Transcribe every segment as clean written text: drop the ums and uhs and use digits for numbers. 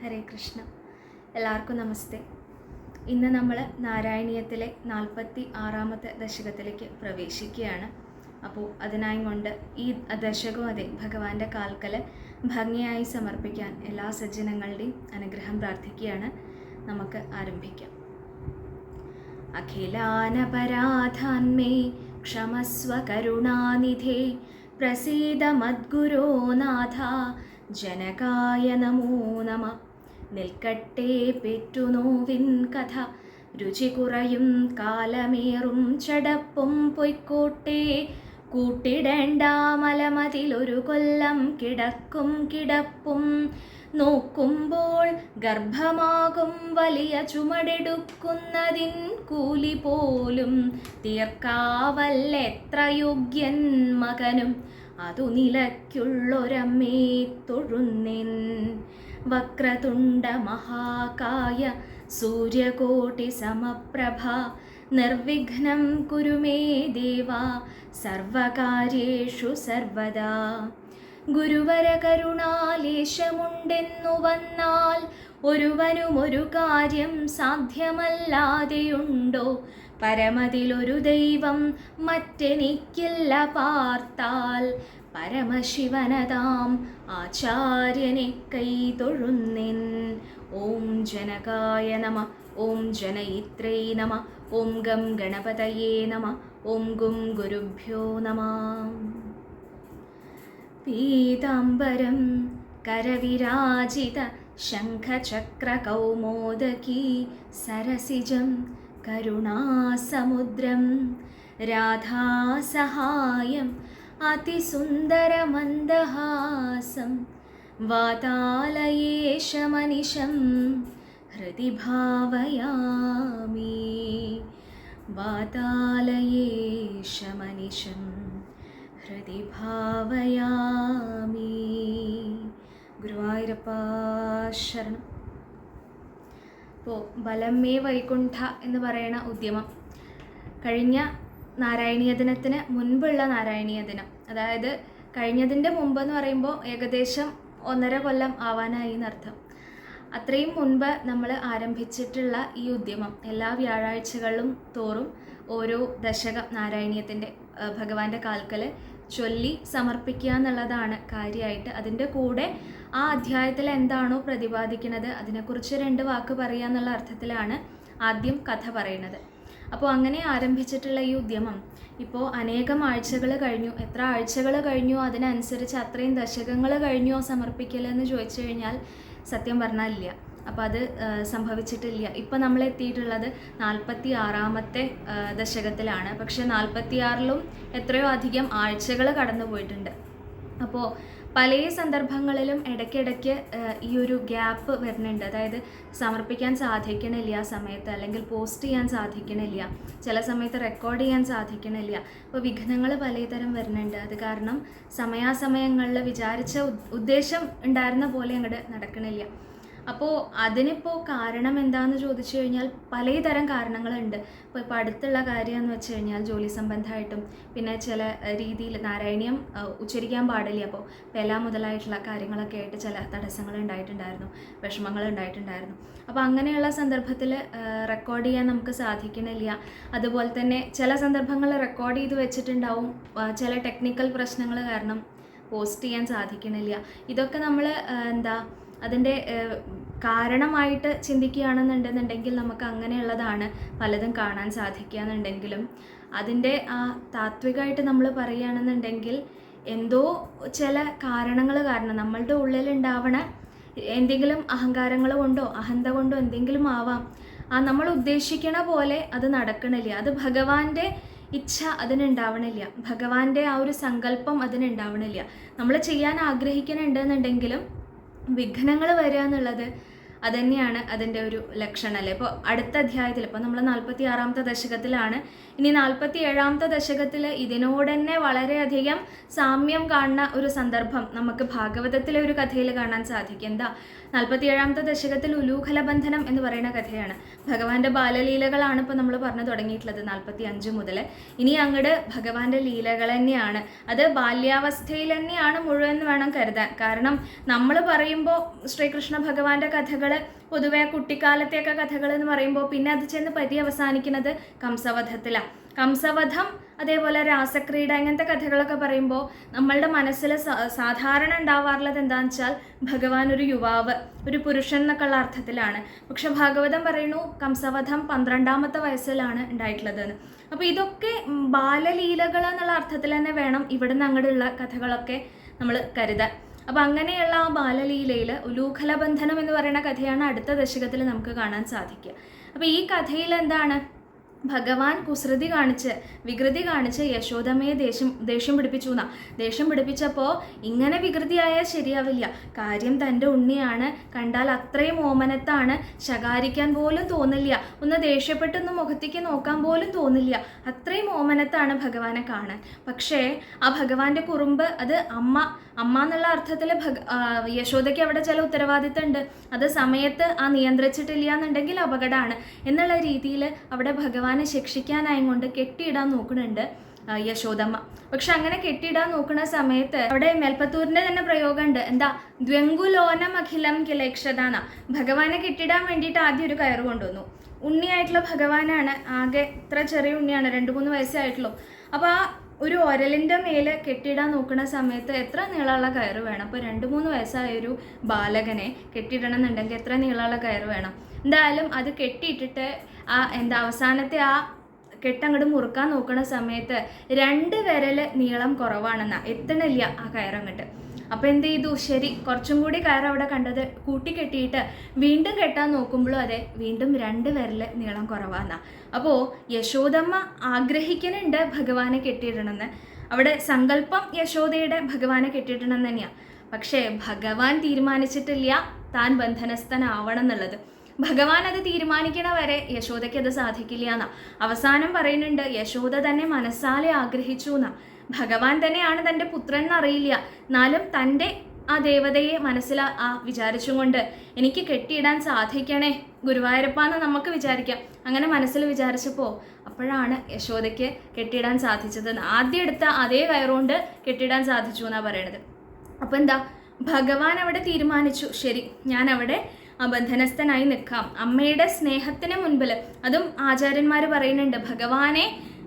ഹരേ കൃഷ്ണ. എല്ലാവർക്കും നമസ്തേ. ഇന്ന് നമ്മൾ നാരായണീയത്തിലെ 46-ാമത്തെ ദശകത്തിലേക്ക് പ്രവേശിക്കുകയാണ്. അപ്പോൾ അതിനായി കൊണ്ട് ഈ ദശകം അതെ ഭഗവാന്റെ കാൽക്കൽ ഭംഗിയായി സമർപ്പിക്കാൻ എല്ലാ സജ്ജനങ്ങളുടെയും അനുഗ്രഹം പ്രാർത്ഥിക്കുകയാണ്. നമുക്ക് ആരംഭിക്കാം. അഖിലാനപരാധാന്മേ ക്ഷമസ്വ കരുണാനിധേ പ്രസീദ മദ്ഗുരോ നാഥ ജനകായ നമോ നമ. നിൽക്കട്ടെ പെറ്റുനോവിൻ കഥ, രുചി കുറയും കാലമേറും ചടപ്പും പൊയ്ക്കോട്ടെ. കൂട്ടിടേണ്ട മലമതിലൊരു കൊല്ലം കിടക്കും കിടപ്പും, നോക്കുമ്പോൾ ഗർഭമാകും വലിയ ചുമടെടുക്കുന്നതിൻ കൂലി പോലും തീർക്കാവല്ലെത്ര യോഗ്യൻ മകനും അതു നിലയ്ക്കുള്ളൊരമ്മേ തൊഴുന്നിൻ. വക്രതുണ്ട മഹാകായ സൂര്യകോടി സമപ്രഭ, നിർവിഘ്നം കുരു മേ ദേവ സർവകാര്യേഷു സർവദാ. ഗുരുവര കരുണാലേശമുണ്ടെന്നു വന്നാൽ ഒരുവനും ഒരു കാര്യം സാധ്യമല്ലാതെയുണ്ടോ? പരമതിലൊരു ദൈവം മറ്റെനിക്കില്ല പാർത്താൽ, പരമശിവനതാം ആചാര്യനെ കൈതൊഴുന്നിൻ. ഓം ജനകായ നമ, ഓം ജനയിത്രേ നമ, ഓം ഗം ഗണപതയേ നമ, ഓം ഗും ഗുരുഭ്യോ നമ. പീതാംബരം കരവിരാജിത ശംഖചക്രകൗമോദകീ സരസിജം കരുണാസമുദ്രം, രാധാസഹായം അതിസുന്ദരമന്ദഹാസം, വാതാലയേശമനിശം ഹൃദി ഭാവയാമി. വാതാലയേശമനിശം ഹൃദി ഭാവയാമി. ഗുരുവായൂരപ്പ ശരണം. ഇപ്പോൾ ബലമേ വൈകുണ്ഠ എന്ന് പറയുന്ന ഉദ്യമം കഴിഞ്ഞ നാരായണീയ ദിനത്തിന് മുൻപുള്ള നാരായണീയ ദിനം, അതായത് കഴിഞ്ഞതിൻ്റെ മുമ്പ് എന്ന് പറയുമ്പോൾ ഏകദേശം 1.5 കൊല്ലം ആവാനായി എന്നർത്ഥം. അത്രയും മുൻപ് നമ്മൾ ആരംഭിച്ചിട്ടുള്ള ഈ ഉദ്യമം എല്ലാ വ്യാഴാഴ്ചകളിലും തോറും ഓരോ ദശകം നാരായണീയത്തിൻ്റെ ഭഗവാന്റെ കാൽക്കൽ ചൊല്ലി സമർപ്പിക്കുക എന്നുള്ളതാണ് കാര്യമായിട്ട്. അതിൻ്റെ കൂടെ ആ അധ്യായത്തിൽ എന്താണോ പ്രതിപാദിക്കുന്നത് അതിനെക്കുറിച്ച് 2 വാക്ക് പറയുക എന്നുള്ള അർത്ഥത്തിലാണ് ആദ്യം കഥ പറയുന്നത്. അപ്പോൾ അങ്ങനെ ആരംഭിച്ചിട്ടുള്ള ഈ ഉദ്യമം ഇപ്പോൾ അനേകം ആഴ്ചകൾ കഴിഞ്ഞു. എത്ര ആഴ്ചകൾ കഴിഞ്ഞു അതിനനുസരിച്ച് അത്രയും ദശകങ്ങൾ കഴിഞ്ഞോ സമർപ്പിക്കലെന്ന് ചോദിച്ചു കഴിഞ്ഞാൽ സത്യം പറഞ്ഞാൽ ഇല്ല. അപ്പോൾ അത് സംഭവിച്ചിട്ടില്ല. ഇപ്പോൾ നമ്മൾ എത്തിയിട്ടുള്ളത് 46-ാമത്തെ ദശകത്തിലാണ്. പക്ഷേ 46-ലും എത്രയോ അധികം ആഴ്ചകൾ കടന്നു പോയിട്ടുണ്ട്. അപ്പോൾ പല സന്ദർഭങ്ങളിലും ഇടയ്ക്കിടയ്ക്ക് ഈ ഒരു ഗ്യാപ്പ് വരുന്നുണ്ട്. അതായത് സമർപ്പിക്കാൻ സാധിക്കണില്ല ആ സമയത്ത്, അല്ലെങ്കിൽ പോസ്റ്റ് ചെയ്യാൻ സാധിക്കണില്ല, ചില സമയത്ത് റെക്കോർഡ് ചെയ്യാൻ സാധിക്കണില്ല. അപ്പോൾ വിഘ്നങ്ങൾ പലതരം വരുന്നുണ്ട്. അത് കാരണം സമയാസമയങ്ങളിൽ വിചാരിച്ച ഉദ്ദേശം ഉണ്ടായിരുന്ന പോലെ അങ്ങോട്ട് നടക്കണില്ല. അപ്പോൾ അതിനിപ്പോൾ കാരണം എന്താണെന്ന് ചോദിച്ചു കഴിഞ്ഞാൽ പലതരം കാരണങ്ങളുണ്ട്. ഇപ്പോൾ അടുത്തുള്ള കാര്യമെന്ന് വെച്ച് കഴിഞ്ഞാൽ ജോലി സംബന്ധമായിട്ടും പിന്നെ ചില രീതിയിൽ നാരായണീയം ഉച്ചരിക്കാൻ പാടില്ല. അപ്പോൾ പെല മുതലായിട്ടുള്ള കാര്യങ്ങളൊക്കെ ആയിട്ട് ചില തടസ്സങ്ങൾ ഉണ്ടായിട്ടുണ്ടായിരുന്നു, വിഷമങ്ങൾ ഉണ്ടായിട്ടുണ്ടായിരുന്നു. അപ്പോൾ അങ്ങനെയുള്ള സന്ദർഭത്തിൽ റെക്കോർഡ് ചെയ്യാൻ നമുക്ക് സാധിക്കണില്ല. അതുപോലെ തന്നെ ചില സന്ദർഭങ്ങളിൽ റെക്കോർഡ് ചെയ്ത് വെച്ചിട്ടുണ്ടാവും, ചില ടെക്നിക്കൽ പ്രശ്നങ്ങൾ കാരണം പോസ്റ്റ് ചെയ്യാൻ സാധിക്കണില്ല. ഇതൊക്കെ നമ്മൾ അതിൻ്റെ കാരണമായിട്ട് ചിന്തിക്കുകയാണെന്നുണ്ടെന്നുണ്ടെങ്കിൽ നമുക്ക് അങ്ങനെയുള്ളതാണ് പലതും കാണാൻ സാധിക്കുക എന്നുണ്ടെങ്കിലും, അതിൻ്റെ ആ താത്വികമായിട്ട് നമ്മൾ പറയുകയാണെന്നുണ്ടെങ്കിൽ എന്തോ ചില കാരണങ്ങൾ കാരണം നമ്മളുടെ ഉള്ളിലുണ്ടാവണ എന്തെങ്കിലും അഹങ്കാരങ്ങൾ കൊണ്ടോ അഹന്ത കൊണ്ടോ എന്തെങ്കിലും ആവാം, നമ്മൾ ഉദ്ദേശിക്കണ പോലെ അത് നടക്കണില്ല. അത് ഭഗവാന്റെ ഇച്ഛ അതിനുണ്ടാവണില്ല, ഭഗവാന്റെ ആ ഒരു സങ്കല്പം അതിനുണ്ടാവണില്ല. നമ്മൾ ചെയ്യാൻ ആഗ്രഹിക്കുന്നുണ്ടെന്നുണ്ടെങ്കിലും വിഘ്നങ്ങൾ വരിക എന്നുള്ളത് അതുതന്നെയാണ് അതിൻ്റെ ഒരു ലക്ഷണം അല്ലേ. ഇപ്പോൾ അടുത്ത അധ്യായത്തിൽ ഇപ്പോൾ നമ്മൾ 46-ാമത്തെ ദശകത്തിലാണ്. ഇനി 47-ാമത്തെ ദശകത്തിൽ ഇതിനോട് തന്നെ വളരെയധികം സാമ്യം കാണുന്ന ഒരു സന്ദർഭം നമുക്ക് ഭാഗവതത്തിലെ ഒരു കഥയിൽ കാണാൻ സാധിക്കും. എന്താ, 47-ാമത്തെ ദശകത്തിൽ ഉലൂഖലബന്ധനം എന്ന് പറയുന്ന കഥയാണ്. ഭഗവാന്റെ ബാലലീലകളാണ് ഇപ്പോൾ നമ്മൾ പറഞ്ഞു തുടങ്ങിയിട്ടുള്ളത് 45 മുതൽ. ഇനി അങ്ങോട്ട് ഭഗവാന്റെ ലീലകൾ തന്നെയാണ്. അത് ബാല്യാവസ്ഥയിൽ തന്നെയാണ് മുഴുവൻ വേണം കരുതാൻ. കാരണം നമ്മൾ പറയുമ്പോൾ ശ്രീകൃഷ്ണ ഭഗവാന്റെ കഥകൾ പൊതുവെ കുട്ടിക്കാലത്തെയൊക്കെ കഥകൾ എന്ന് പറയുമ്പോൾ പിന്നെ അത് ചെന്ന് പര്യവസാനിക്കുന്നത് കംസവധത്തിലാണ്. കംസവധം അതേപോലെ രാസക്രീഡ ഇങ്ങനത്തെ കഥകളൊക്കെ പറയുമ്പോൾ നമ്മളുടെ മനസ്സിൽ സാധാരണ ഉണ്ടാവാറുള്ളത് എന്താണെന്ന് വെച്ചാൽ ഭഗവാൻ ഒരു യുവാവ്, ഒരു പുരുഷൻ എന്നൊക്കെയുള്ള അർത്ഥത്തിലാണ്. പക്ഷെ ഭാഗവതം പറയുന്നു കംസവധം 12-ാമത്തെ വയസ്സിലാണ് ഉണ്ടായിട്ടുള്ളതെന്ന്. അപ്പോൾ ഇതൊക്കെ ബാലലീലകൾ എന്നുള്ള അർത്ഥത്തിൽ തന്നെ വേണം ഇവിടുന്ന് അങ്ങോട്ടുള്ള കഥകളൊക്കെ നമ്മൾ കരുതാൻ. അപ്പോൾ അങ്ങനെയുള്ള ആ ബാലലീലയിൽ ഉലൂഖലബന്ധനം എന്ന് പറയുന്ന കഥയാണ് അടുത്ത ദശകത്തിൽ നമുക്ക് കാണാൻ സാധിക്കുക. അപ്പോൾ ഈ കഥയിൽ എന്താണ്, ഭഗവാൻ കുസൃതി കാണിച്ച് വികൃതി കാണിച്ച് യശോദമ്മയെ ദേഷ്യം പിടിപ്പിച്ചു എന്നാ. ദേഷ്യം പിടിപ്പിച്ചപ്പോൾ ഇങ്ങനെ വികൃതിയായാൽ ശരിയാവില്ല, കാര്യം തൻ്റെ ഉണ്ണിയാണ്, കണ്ടാൽ അത്രയും ഓമനത്താണ്, ശകാരിക്കാൻ പോലും തോന്നില്ല, ഒന്ന് ദേഷ്യപ്പെട്ടൊന്ന് മുഖത്തേക്ക് നോക്കാൻ പോലും തോന്നില്ല, അത്രയും ഓമനത്താണ് ഭഗവാനെ കാണാൻ. പക്ഷേ ആ ഭഗവാന്റെ കുറുമ്പ് അത് അമ്മ എന്നുള്ള അർത്ഥത്തിൽ യശോദയ്ക്ക് അവിടെ ചില ഉത്തരവാദിത്തം ഉണ്ട്. അത് സമയത്ത് ആ നിയന്ത്രിച്ചിട്ടില്ല എന്നുണ്ടെങ്കിൽ അപകടമാണ് എന്നുള്ള രീതിയിൽ അവിടെ ഭഗവാനെ ശിക്ഷിക്കാനായും കൊണ്ട് കെട്ടിയിടാൻ നോക്കുന്നുണ്ട് യശോദമ്മ. പക്ഷെ അങ്ങനെ കെട്ടിയിടാൻ നോക്കുന്ന സമയത്ത് അവിടെ മേൽപ്പത്തൂരിന്റെ തന്നെ പ്രയോഗമുണ്ട്. എന്താ, ദ്വങ്കുലോനം അഖിലം കിലേക്ഷതാന. ഭഗവാനെ കെട്ടിടാൻ വേണ്ടിയിട്ട് ആദ്യം ഒരു കയറ് കൊണ്ടുവന്നു. ഉണ്ണിയായിട്ടുള്ള ഭഗവാനാണ്, ആകെ ഇത്ര ചെറിയ ഉണ്ണിയാണ്, 2-3 വയസ്സേ ആയിട്ടുള്ളൂ. അപ്പോൾ ആ ഒരു ഒരലിൻ്റെ മേലെ കെട്ടിയിടാൻ നോക്കുന്ന സമയത്ത് എത്ര നീളമുള്ള കയറ് വേണം? അപ്പോൾ 2-3 വയസ്സായൊരു ബാലകനെ കെട്ടിയിടണം എന്നുണ്ടെങ്കിൽ എത്ര നീളമുള്ള കയറ് വേണം? എന്തായാലും അത് കെട്ടിയിട്ടിട്ട് അവസാനത്തെ ആ കെട്ടങ്ങോട്ട് മുറുക്കാൻ നോക്കുന്ന സമയത്ത് 2 വിരൽ നീളം കുറവാണെന്നാ, എത്തണില്ല ആ കയറങ്ങോട്ട്. അപ്പോൾ എന്ത് ചെയ്തു, ശരി കുറച്ചും കൂടി കയറ് അവിടെ കണ്ടത് കൂട്ടി കെട്ടിയിട്ട് വീണ്ടും കെട്ടാൻ നോക്കുമ്പോഴും അതെ, വീണ്ടും 2 വിരൽ നീളം കുറവാന്നാ. അപ്പോൾ യശോദമ്മ ആഗ്രഹിക്കുന്നുണ്ട് ഭഗവാനെ കെട്ടിയിടണമെന്ന്. അവിടെ സങ്കല്പം യശോദയുടെ ഭഗവാനെ കെട്ടിയിടണം തന്നെയാണ്. പക്ഷേ ഭഗവാൻ തീരുമാനിച്ചിട്ടില്ല താൻ ബന്ധനസ്ഥനാവണം എന്നുള്ളത്. ഭഗവാൻ അത് തീരുമാനിക്കണ വരെ യശോദയ്ക്ക് അത് സാധിക്കില്ല എന്നാ. അവസാനം പറയുന്നുണ്ട് യശോദ തന്നെ മനസ്സാലെ ആഗ്രഹിച്ചു എന്നാ. ഭഗവാൻ തന്നെയാണ് തൻ്റെ പുത്രൻ എന്നറിയില്ല, എന്നാലും തൻ്റെ ആ ദേവതയെ മനസ്സിൽ വിചാരിച്ചും കൊണ്ട് എനിക്ക് കെട്ടിയിടാൻ സാധിക്കണേ ഗുരുവായൂരപ്പ എന്ന് നമുക്ക് വിചാരിക്കാം. അങ്ങനെ മനസ്സിൽ വിചാരിച്ചപ്പോൾ അപ്പോഴാണ് യശോദയ്ക്ക് കെട്ടിയിടാൻ സാധിച്ചത്. ആദ്യം എടുത്ത അതേ കയറുകൊണ്ട് കെട്ടിയിടാൻ സാധിച്ചു എന്നാണ് പറയണത്. അപ്പോൾ എന്താ, ഭഗവാൻ അവിടെ തീരുമാനിച്ചു, ശരി ഞാൻ അവിടെ ബന്ധനസ്ഥനായി നിൽക്കാം. അമ്മയുടെ സ്നേഹത്തിന് മുൻപിൽ, അതും ആചാര്യന്മാർ പറയുന്നുണ്ട്, ഭഗവാനെ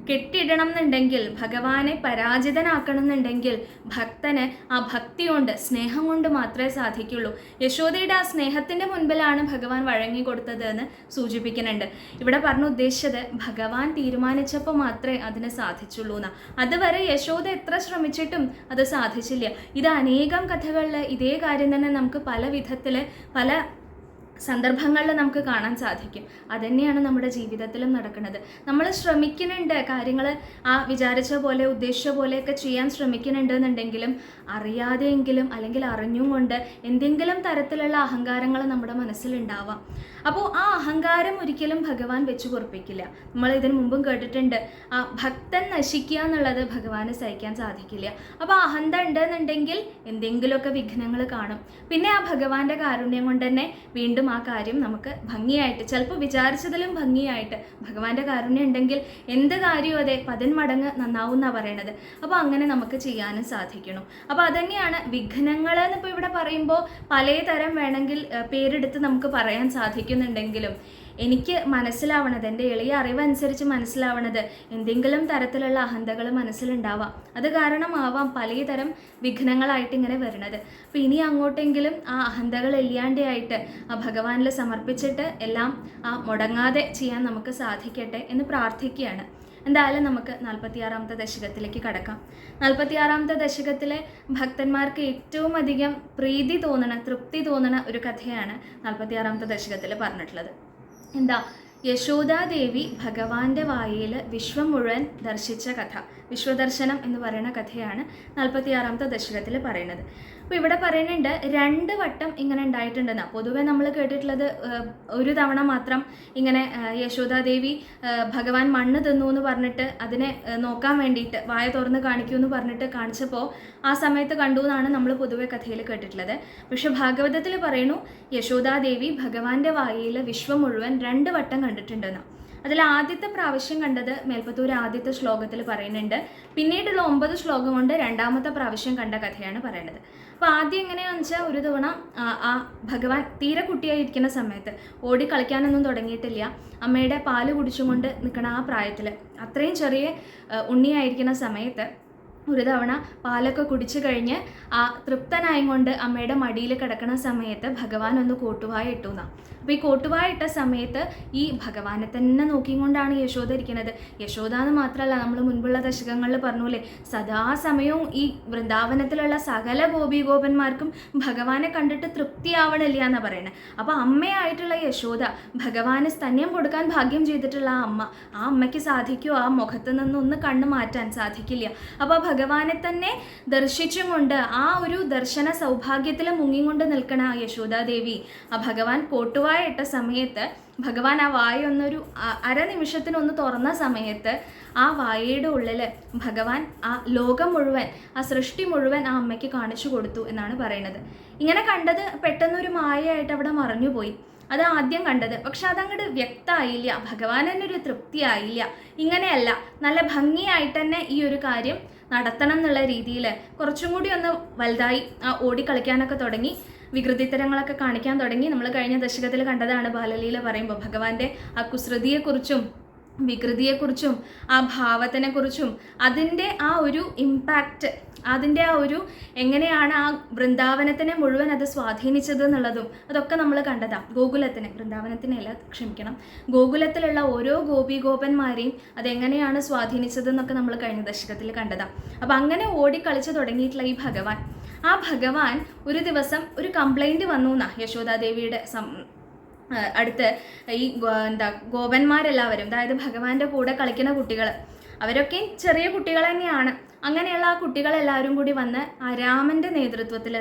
കെട്ടിയിടണം എന്നുണ്ടെങ്കിൽ, ഭഗവാനെ പരാജിതനാക്കണം എന്നുണ്ടെങ്കിൽ ഭക്തന് ആ ഭക്തി കൊണ്ട്, സ്നേഹം കൊണ്ട് മാത്രമേ സാധിക്കുള്ളൂ. യശോദയുടെ ആ സ്നേഹത്തിൻ്റെ മുൻപിലാണ് ഭഗവാൻ വഴങ്ങി കൊടുത്തത് എന്ന് സൂചിപ്പിക്കുന്നുണ്ട്. ഇവിടെ പറഞ്ഞു ഉദ്ദേശിച്ചത് ഭഗവാൻ തീരുമാനിച്ചപ്പോൾ മാത്രമേ അതിന് സാധിച്ചുള്ളൂ എന്നാണ്. അതുവരെ യശോദ എത്ര ശ്രമിച്ചിട്ടും അത് സാധിച്ചില്ല. ഇത് അനേകം കഥകളിൽ ഇതേ കാര്യം തന്നെ നമുക്ക് പല വിധത്തിൽ പല സന്ദർഭങ്ങളിൽ നമുക്ക് കാണാൻ സാധിക്കും. അതുതന്നെയാണ് നമ്മുടെ ജീവിതത്തിലും നടക്കുന്നത്. നമ്മൾ ശ്രമിക്കുന്നുണ്ട് കാര്യങ്ങൾ വിചാരിച്ച പോലെ ഉദ്ദേശിച്ച പോലെയൊക്കെ ചെയ്യാൻ ശ്രമിക്കുന്നുണ്ട് എന്നുണ്ടെങ്കിലും അറിയാതെയെങ്കിലും അല്ലെങ്കിൽ അറിഞ്ഞും കൊണ്ട് എന്തെങ്കിലും തരത്തിലുള്ള അഹങ്കാരങ്ങൾ നമ്മുടെ മനസ്സിലുണ്ടാവാം. അപ്പോൾ ആ അഹങ്കാരം ഒരിക്കലും ഭഗവാൻ വെച്ച് പൊറപ്പിക്കില്ല. നമ്മൾ ഇതിനു മുമ്പും കേട്ടിട്ടുണ്ട്, ആ ഭക്തൻ നശിക്കുക എന്നുള്ളത് ഭഗവാന് സഹിക്കാൻ സാധിക്കില്ല. അപ്പോൾ അഹന്ത ഉണ്ടെന്നുണ്ടെങ്കിൽ എന്തെങ്കിലുമൊക്കെ വിഘ്നങ്ങൾ കാണും. പിന്നെ ആ ഭഗവാന്റെ കാരുണ്യം കൊണ്ട് തന്നെ വീണ്ടും ആ കാര്യം നമുക്ക് ഭംഗിയായിട്ട്, ചിലപ്പോൾ വിചാരിച്ചതിലും ഭംഗിയായിട്ട്, ഭഗവാന്റെ കാരുണ്യം ഉണ്ടെങ്കിൽ എന്ത് കാര്യവും അതെ 10 മടങ്ങ് നന്നാവും എന്നാണ് പറയണത്. അപ്പോൾ അങ്ങനെ നമുക്ക് ചെയ്യാനും സാധിക്കണം. അപ്പോൾ അതുതന്നെയാണ് വിഘ്നങ്ങൾ എന്നിപ്പോൾ ഇവിടെ പറയുമ്പോൾ പലതരം വേണമെങ്കിൽ പേരെടുത്ത് നമുക്ക് പറയാൻ സാധിക്കുന്നുണ്ടെങ്കിലും എനിക്ക് മനസ്സിലാവണത്, എൻ്റെ എളിയ അറിവനുസരിച്ച് മനസ്സിലാവണത് എന്തെങ്കിലും തരത്തിലുള്ള അഹന്തകൾ മനസ്സിലുണ്ടാവാം. അത് കാരണമാവാം പലതരം വിഘ്നങ്ങളായിട്ട് ഇങ്ങനെ വരുന്നത്. അപ്പോൾ ഇനി അങ്ങോട്ടെങ്കിലും ആ അഹന്തകൾ ഇല്ലാണ്ടായിട്ട് ആ ഭഗവാനിൽ സമർപ്പിച്ചിട്ട് എല്ലാം മുടങ്ങാതെ ചെയ്യാൻ നമുക്ക് സാധിക്കട്ടെ എന്ന് പ്രാർത്ഥിക്കുകയാണ്. എന്തായാലും നമുക്ക് 46-ാമത്തെ ദശകത്തിലേക്ക് കടക്കാം. 46-ാമത്തെ ദശകത്തിലെ ഭക്തന്മാർക്ക് ഏറ്റവും അധികം പ്രീതി തോന്നണ, തൃപ്തി തോന്നണ ഒരു കഥയാണ് 46-ാമത്തെ ദശകത്തിൽ പറഞ്ഞിട്ടുള്ളത്. എന്താ, യശോദാദേവി ഭഗവാന്റെ വായിൽ വിശ്വം മുഴുവൻ ദർശിച്ച കഥ, വിശ്വദർശനം എന്ന് പറയുന്ന കഥയാണ് 46-ാമത്തെ ദശകത്തിൽ പറയുന്നത്. അപ്പോൾ അപ്പോൾ ഇവിടെ പറയുന്നുണ്ട് 2 വട്ടം ഇങ്ങനെ ഉണ്ടായിട്ടുണ്ടെന്നാണ്. പൊതുവെ നമ്മൾ കേട്ടിട്ടുള്ളത് ഒരു തവണ മാത്രം ഇങ്ങനെ യശോദാദേവി ഭഗവാൻ മണ്ണ് തിന്നു എന്ന് പറഞ്ഞിട്ട് അതിനെ നോക്കാൻ വേണ്ടിയിട്ട് വായ തുറന്ന് കാണിക്കൂ എന്ന് പറഞ്ഞിട്ട് കാണിച്ചപ്പോൾ ആ സമയത്ത് കണ്ടു എന്നാണ് നമ്മൾ പൊതുവെ കഥയിൽ കേട്ടിട്ടുള്ളത്. പക്ഷെ ഭാഗവതത്തിൽ പറയുന്നു യശോദാദേവി ഭഗവാന്റെ വായയിൽ വിശ്വം മുഴുവൻ 2 വട്ടം കണ്ടിട്ടുണ്ടെന്നാണ്. അതിൽ ആദ്യത്തെ പ്രാവശ്യം കണ്ടത് മേൽപ്പത്തൂർ ആദ്യത്തെ ശ്ലോകത്തിൽ പറയുന്നുണ്ട്. പിന്നീടുള്ള 9 ശ്ലോകം കൊണ്ട് 2ാമത്തെ പ്രാവശ്യം കണ്ട കഥയാണ് പറയുന്നത്. അപ്പോൾ ആദ്യം എങ്ങനെയാണെന്ന് വെച്ചാൽ ഒരു തവണ ആ ഭഗവാൻ തീരെ കുട്ടിയായിരിക്കുന്ന സമയത്ത് ഓടി കളിക്കാനൊന്നും തുടങ്ങിയിട്ടില്ല. അമ്മയുടെ പാല് കുടിച്ചും കൊണ്ട് നിൽക്കണ ആ പ്രായത്തിൽ അത്രയും ചെറിയ ഉണ്ണിയായിരിക്കുന്ന സമയത്ത് ഒരു തവണ പാലൊക്കെ കുടിച്ചു കഴിഞ്ഞ് ആ തൃപ്തനായും കൊണ്ട് അമ്മയുടെ മടിയിൽ കിടക്കുന്ന സമയത്ത് ഭഗവാൻ ഒന്ന് കോട്ടുവായ ഇട്ടു എന്നാണ്. അപ്പോൾ ഈ കോട്ടുവായ ഇട്ട സമയത്ത് ഈ ഭഗവാനെ തന്നെ നോക്കിക്കൊണ്ടാണ് യശോദ ഇരിക്കുന്നത്. യശോദ എന്ന് മാത്രമല്ല, നമ്മൾ മുൻപുള്ള ദശകങ്ങളിൽ പറഞ്ഞൂലേ, സദാസമയവും ഈ വൃന്ദാവനത്തിലുള്ള സകല ഗോപന്മാർക്കും ഭഗവാനെ കണ്ടിട്ട് തൃപ്തിയാവണില്ല എന്നാണ് പറയുന്നത്. അപ്പോൾ അമ്മയായിട്ടുള്ള യശോദ ഭഗവാന് സ്തന്യം കൊടുക്കാൻ ഭാഗ്യം ചെയ്തിട്ടുള്ള ആ അമ്മയ്ക്ക് സാധിക്കുമോ ആ മുഖത്ത് നിന്നൊന്ന് കണ്ണ് മാറ്റാൻ സാധിക്കില്ല. അപ്പോൾ ഭഗവാനെ തന്നെ ദർശിച്ചും കൊണ്ട് ആ ഒരു ദർശന സൗഭാഗ്യത്തിൽ മുങ്ങിക്കൊണ്ട് നിൽക്കണ ആ യശോദാദേവി ആ ഭഗവാൻ കോട്ടുവായ ഇട്ട സമയത്ത് ഭഗവാൻ ആ വായ ഒന്നൊരു അരനിമിഷത്തിനൊന്ന് തുറന്ന സമയത്ത് ആ വായയുടെ ഉള്ളിൽ ഭഗവാൻ ആ ലോകം മുഴുവൻ, ആ സൃഷ്ടി മുഴുവൻ ആ അമ്മയ്ക്ക് കാണിച്ചു കൊടുത്തു എന്നാണ് പറയുന്നത്. ഇങ്ങനെ കണ്ടത് പെട്ടെന്നൊരു മായയായിട്ട് അവിടെ മറഞ്ഞുപോയി. അത് ആദ്യം കണ്ടത്, പക്ഷെ അതങ്ങോട്ട് വ്യക്തമായില്ല, ഭഗവാൻ തന്നെ ഒരു തൃപ്തിയായില്ല. ഇങ്ങനെയല്ല, നല്ല ഭംഗിയായിട്ട് തന്നെ ഈ ഒരു കാര്യം നടത്തണം എന്നുള്ള രീതിയിൽ കുറച്ചും കൂടി ഒന്ന് വലുതായി ഓടിക്കളിക്കാനൊക്കെ തുടങ്ങി, വികൃതിത്തരങ്ങളൊക്കെ കാണിക്കാൻ തുടങ്ങി. നമ്മൾ കഴിഞ്ഞ ദശകത്തിൽ കണ്ടതാണ് ബാലലീല പറയുമ്പോൾ ഭഗവാന്റെ ആ കുസൃതിയെക്കുറിച്ചും വികൃതിയെക്കുറിച്ചും ആ ഭാവത്തിനെക്കുറിച്ചും അതിൻ്റെ ആ ഒരു ഇമ്പാക്റ്റ്, അതിൻ്റെ ആ ഒരു എങ്ങനെയാണ് ആ വൃന്ദാവനത്തിനെ മുഴുവൻ അത് സ്വാധീനിച്ചത് എന്നുള്ളതും അതൊക്കെ നമ്മൾ കണ്ടതാണ്. വൃന്ദാവനത്തിനെയല്ല, ക്ഷമിക്കണം, ഗോകുലത്തിലുള്ള ഓരോ ഗോപന്മാരെയും അതെങ്ങനെയാണ് സ്വാധീനിച്ചതെന്നൊക്കെ നമ്മൾ കഴിഞ്ഞ ദശകത്തിൽ കണ്ടതാണ്. അപ്പം അങ്ങനെ ഓടിക്കളിച്ച് തുടങ്ങിയിട്ടുള്ള ഈ ഭഗവാൻ ഒരു ദിവസം ഒരു കംപ്ലൈൻറ്റ് വന്നു എന്നാ യശോദാദേവിയുടെ അടുത്ത്. ഈ ഗോപന്മാരെല്ലാവരും, അതായത് ഭഗവാന്റെ കൂടെ കളിക്കുന്ന കുട്ടികൾ, അവരൊക്കെ ചെറിയ കുട്ടികൾ തന്നെയാണ്. അങ്ങനെയുള്ള ആ കുട്ടികളെല്ലാവരും കൂടി വന്ന് ആ രാമൻ്റെ നേതൃത്വത്തിൽ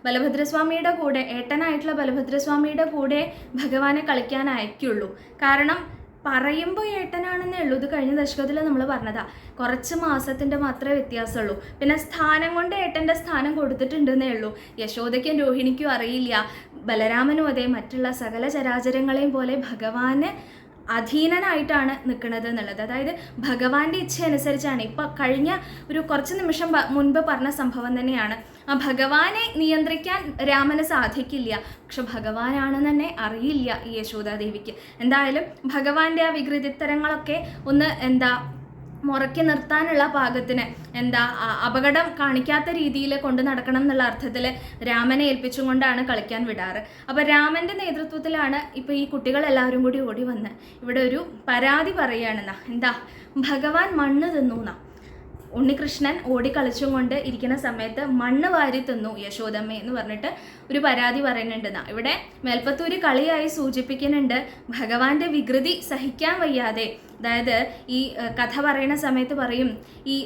ബലഭദ്രസ്വാമിയുടെ കൂടെ, ഏട്ടനായിട്ടുള്ള ബലഭദ്രസ്വാമിയുടെ കൂടെ ഭഗവാനെ കളിക്കാൻ അയക്കുള്ളൂ. കാരണം പറയുമ്പോൾ ഏട്ടനാണെന്നേ ഉള്ളൂ. ഇത് കഴിഞ്ഞ ദശകത്തിൽ നമ്മൾ പറഞ്ഞതാ, കുറച്ച് മാസത്തിൻ്റെ മാത്രമേ വ്യത്യാസമുള്ളൂ. പിന്നെ സ്ഥാനം കൊണ്ട് ഏട്ടൻ്റെ സ്ഥാനം കൊടുത്തിട്ടുണ്ടെന്നേ ഉള്ളൂ. യശോദയ്ക്കും രോഹിണിക്കും അറിയില്ല, ബലരാമനും അതേ മറ്റുള്ള സകല ചരാചരങ്ങളെയും പോലെ ഭഗവാന് അധീനനായിട്ടാണ് നിൽക്കുന്നത് എന്നുള്ളത്. അതായത് ഭഗവാന്റെ ഇച്ഛ അനുസരിച്ചാണ്. ഇപ്പം കഴിഞ്ഞ ഒരു കുറച്ച് നിമിഷം മുൻപ് പറഞ്ഞ സംഭവം തന്നെയാണ്. ആ ഭഗവാനെ നിയന്ത്രിക്കാൻ രാമന് സാധിക്കില്ല, പക്ഷെ ഭഗവാനാണെന്ന് തന്നെ അറിയില്ല ഈ യശോദാദേവിക്ക്. എന്തായാലും ഭഗവാന്റെ ആ വികൃതിത്തരങ്ങളൊക്കെ ഒന്ന് മുറക്കി നിർത്താനുള്ള പാകത്തിന് അപകടം കാണിക്കാത്ത രീതിയിൽ കൊണ്ടു നടക്കണം എന്നുള്ള അർത്ഥത്തിൽ രാമനെ ഏൽപ്പിച്ചും കൊണ്ടാണ് കളിക്കാൻ വിടാറ്. അപ്പോൾ രാമൻ്റെ നേതൃത്വത്തിലാണ് ഇപ്പോൾ ഈ കുട്ടികളെല്ലാവരും കൂടി ഓടി വന്ന് ഇവിടെ ഒരു പരാതി പറയുകയാണെന്നാ, ഭഗവാൻ മണ്ണ് തിന്നു എന്നാ. ഉണ്ണികൃഷ്ണൻ ഓടിക്കളിച്ചും കൊണ്ട് ഇരിക്കുന്ന സമയത്ത് മണ്ണ് വാരി തിന്നു യശോദമ്മ എന്ന് പറഞ്ഞിട്ട് ഒരു പരാതി പറയുന്നുണ്ടെന്നാ. ഇവിടെ മേൽപ്പത്തൂര് കളിയായി സൂചിപ്പിക്കുന്നുണ്ട് ഭഗവാന്റെ വികൃതി സഹിക്കാൻ വയ്യാതെ. അതായത് ഈ കഥ പറയുന്ന സമയത്ത് പറയും, ഈ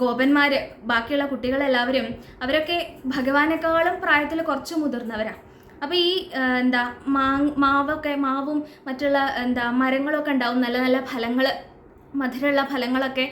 ഗോപന്മാർ, ബാക്കിയുള്ള കുട്ടികളെല്ലാവരും അവരൊക്കെ ഭഗവാനേക്കാളും പ്രായത്തിൽ കുറച്ച് മുതിർന്നവരാണ്. അപ്പോൾ ഈ മാവും മറ്റുള്ള മരങ്ങളൊക്കെ ഉണ്ടാവും, നല്ല നല്ല ഫലങ്ങൾ, മധുരമുള്ള ഫലങ്ങളൊക്കെ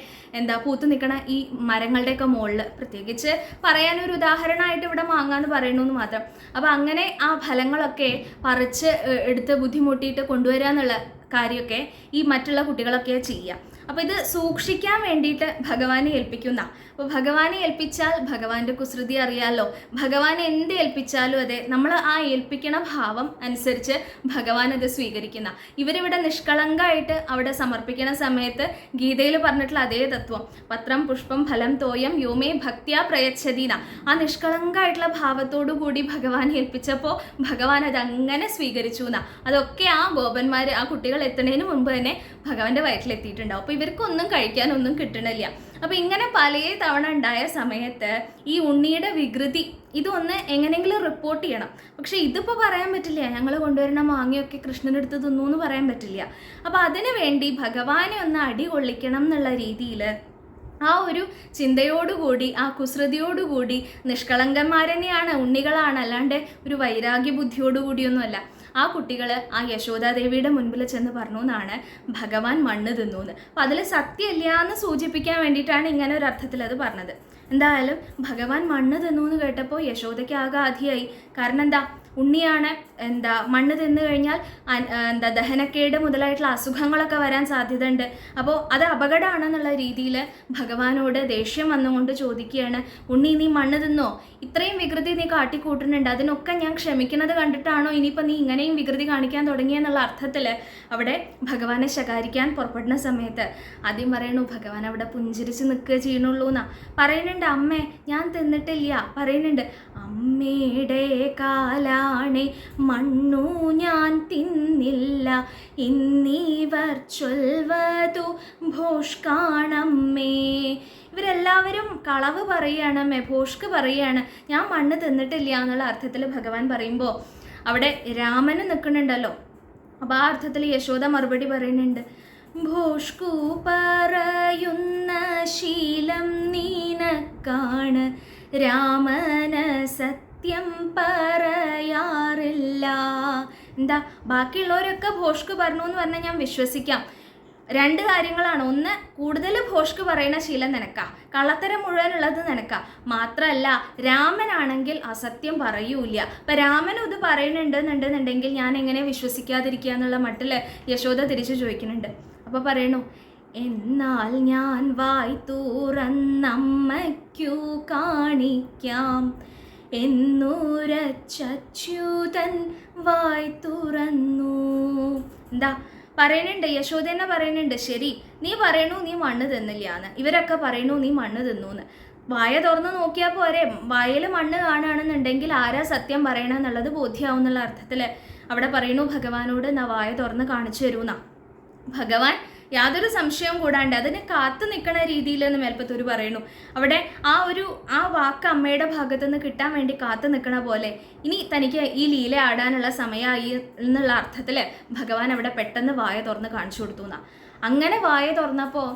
പൂത്തു നിൽക്കണ ഈ മരങ്ങളുടെയൊക്കെ മുകളിൽ, പ്രത്യേകിച്ച് പറയാനൊരു ഉദാഹരണമായിട്ട് ഇവിടെ മാങ്ങാന്ന് പറയണമെന്ന് മാത്രം. അപ്പോൾ അങ്ങനെ ആ ഫലങ്ങളൊക്കെ പറിച്ച് എടുത്ത് ബുദ്ധിമുട്ടിയിട്ട് കൊണ്ടുവരിക എന്നുള്ള കാര്യമൊക്കെ ഈ മറ്റുള്ള കുട്ടികളൊക്കെ ചെയ്യുക. അപ്പോൾ ഇത് സൂക്ഷിക്കാൻ വേണ്ടിയിട്ട് ഭഗവാനെ ഏൽപ്പിക്കുന്ന. അപ്പോൾ ഭഗവാനെ ഏൽപ്പിച്ചാൽ ഭഗവാന്റെ കുസൃതി അറിയാമല്ലോ. ഭഗവാൻ എന്ത് ഏൽപ്പിച്ചാലും അതെ, നമ്മൾ ആ ഏൽപ്പിക്കണ ഭാവം അനുസരിച്ച് ഭഗവാൻ അത് സ്വീകരിക്കുന്ന. ഇവരിവിടെ നിഷ്കളങ്കമായിട്ട് അവിടെ സമർപ്പിക്കണ സമയത്ത് ഗീതയിൽ പറഞ്ഞിട്ടുള്ള അതേ തത്വം, പത്രം പുഷ്പം ഫലം തോയം യോമേ ഭക്തിയാ പ്രയച്ഛതീന, ആ നിഷ്കളങ്കമായിട്ടുള്ള ഭാവത്തോടു കൂടി ഭഗവാൻ ഏൽപ്പിച്ചപ്പോൾ ഭഗവാൻ അതങ്ങനെ സ്വീകരിച്ചു എന്നാ. അതൊക്കെ ആ ഗോപന്മാർ, ആ കുട്ടികൾ എത്തുന്നതിന് മുൻപ് തന്നെ ഭഗവാന്റെ വയറ്റിലെത്തിയിട്ടുണ്ടാവും. അപ്പോൾ ഇവർക്കൊന്നും കഴിക്കാനൊന്നും കിട്ടണില്ല. അപ്പോൾ ഇങ്ങനെ പല തവണ ഉണ്ടായ സമയത്ത് ഈ ഉണ്ണിയുടെ വികൃതി ഇതൊന്ന് എങ്ങനെയെങ്കിലും റിപ്പോർട്ട് ചെയ്യണം. പക്ഷെ ഇതിപ്പോൾ പറയാൻ പറ്റില്ല, ഞങ്ങൾ കൊണ്ടുവരുന്ന മാങ്ങയൊക്കെ കൃഷ്ണനെടുത്ത് തിന്നു എന്ന് പറയാൻ പറ്റില്ല. അപ്പോൾ അതിനു വേണ്ടി ഭഗവാനെ ഒന്ന് അടി കൊള്ളിക്കണം എന്നുള്ള രീതിയിൽ ആ ഒരു ചിന്തയോടുകൂടി, ആ കുസൃതിയോടുകൂടി, നിഷ്കളങ്കന്മാർ തന്നെയാണ്, ഉണ്ണികളാണ്, അല്ലാണ്ട് ഒരു വൈരാഗ്യ ബുദ്ധിയോടുകൂടിയൊന്നുമല്ല. ആ കുട്ടികൾ ആ യശോദാദേവിയുടെ മുൻപിൽ ചെന്ന് പറഞ്ഞു എന്നാണ് ഭഗവാൻ മണ്ണ് തിന്നു എന്ന്. അപ്പം അതിൽ സത്യമില്ല എന്ന് സൂചിപ്പിക്കാൻ വേണ്ടിയിട്ടാണ് ഇങ്ങനെ ഒരു അർത്ഥത്തിൽ അത് പറഞ്ഞത്. എന്തായാലും ഭഗവാൻ മണ്ണ് തിന്നു എന്ന് കേട്ടപ്പോൾ യശോദയ്ക്ക് ആകെ ആധിയായി. കാരണം എന്താ, ഉണ്ണിയാണ് മണ്ണ് തിന്നു കഴിഞ്ഞാൽ ദഹനക്കേട് മുതലായിട്ടുള്ള അസുഖങ്ങളൊക്കെ വരാൻ സാധ്യതയുണ്ട്. അപ്പോൾ അത് അപകടമാണെന്നുള്ള രീതിയിൽ ഭഗവാനോട് ദേഷ്യം വന്നുകൊണ്ട് ചോദിക്കുകയാണ്, ഉണ്ണി നീ മണ്ണ് തിന്നോ? ഇത്രയും വികൃതി നീ കാട്ടിക്കൂട്ടുന്നുണ്ട്, അതിനൊക്കെ ഞാൻ ക്ഷമിക്കുന്നത് കണ്ടിട്ടാണോ ഇനിയിപ്പോൾ നീ ഇങ്ങനെയും വികൃതി കാണിക്കാൻ തുടങ്ങിയെന്നുള്ള അർത്ഥത്തിൽ അവിടെ ഭഗവാനെ ശകാരിക്കാൻ പുറപ്പെടുന്ന സമയത്ത് ആദ്യം പറയണു, ഭഗവാൻ അവിടെ പുഞ്ചിരിച്ച് നിൽക്കുക ചെയ്യണുള്ളൂ എന്നാ പറയുന്നുണ്ട്. അമ്മേ ഞാൻ തിന്നിട്ടില്ല പറയുന്നുണ്ട്. അമ്മയുടെ കാലാണെ മണ്ണു ഞാൻ തിന്നില്ല, ഇന്നീവർ ചൊൽവതു ഭോഷ്കാണമ്മേ. ഇവരെല്ലാവരും കളവ് പറയുകയാണ്, ഭോഷ്ക്ക് പറയുകയാണ്, ഞാൻ മണ്ണ് തിന്നിട്ടില്ല എന്നുള്ള അർത്ഥത്തിൽ ഭഗവാൻ പറയുമ്പോൾ അവിടെ രാമന് നിൽക്കുന്നുണ്ടല്ലോ. അപ്പോൾ ആ അർത്ഥത്തിൽ യശോദ മറുപടി പറയുന്നുണ്ട്, ഭോഷ്കു പറയുന്ന ശീലം നീനക്കാണ്, രാമന സത്യം പറയാറില്ല. എന്താ, ബാക്കിയുള്ളവരൊക്കെ ഭോഷ്ക് പറഞ്ഞു എന്ന് പറഞ്ഞാൽ ഞാൻ വിശ്വസിക്കാം. രണ്ട് കാര്യങ്ങളാണ്. ഒന്ന്, കൂടുതൽ ഭോഷ്ക് പറയുന്ന ശീലം നിനക്കാ, കള്ളത്തരം മുഴുവനുള്ളത് നിനക്കാ. മാത്രമല്ല രാമനാണെങ്കിൽ അസത്യം പറയൂല. അപ്പം രാമനും ഇത് പറയുന്നുണ്ടെന്നുണ്ടെന്നുണ്ടെങ്കിൽ ഞാൻ എങ്ങനെ വിശ്വസിക്കാതിരിക്കുക എന്നുള്ള മട്ടിൽ യശോദ തിരിച്ചു ചോദിക്കുന്നുണ്ട്. അപ്പോൾ പറയണു, എന്നാൽ ഞാൻ വായ് തുറന്നമ്മയ്ക്കു കാണിക്കാം എന്നൂരച്യുതൻ വായ് തുറന്നു. എന്താ പറയുന്നുണ്ട്, യശോദ തന്നെ പറയുന്നുണ്ട്, ശരി നീ പറയണു നീ മണ്ണ് തിന്നില്ല എന്ന്, ഇവരൊക്കെ പറയണു നീ മണ്ണ് തിന്നു എന്ന്. വായ തുറന്ന് നോക്കിയാൽ പോരെ, വായയിൽ മണ്ണ് കാണുകയാണെന്നുണ്ടെങ്കിൽ ആരാ സത്യം പറയണമെന്നുള്ളത് ബോധ്യമാവും എന്നുള്ള അർത്ഥത്തിൽ അവിടെ പറയണു ഭഗവാനോട് എന്നാ വായ തുറന്ന് കാണിച്ചു തരൂന്നാ. ഭഗവാൻ യാതൊരു സംശയവും കൂടാണ്ട് അതിന് കാത്തു നിൽക്കുന്ന രീതിയിൽ എന്ന് മേൽപ്പത്തൂർ പറയുന്നു. അവിടെ ആ വാക്ക് അമ്മയുടെ ഭാഗത്തു നിന്ന് കിട്ടാൻ വേണ്ടി കാത്തു നിൽക്കണ പോലെ ഇനി തനിക്ക് ഈ ലീല ആടാനുള്ള സമയമായി എന്നുള്ള അർത്ഥത്തിൽ ഭഗവാൻ അവിടെ പെട്ടെന്ന് വായ തുറന്ന് കാണിച്ചു കൊടുത്തു എന്നാ. അങ്ങനെ വായ തുറന്നപ്പോൾ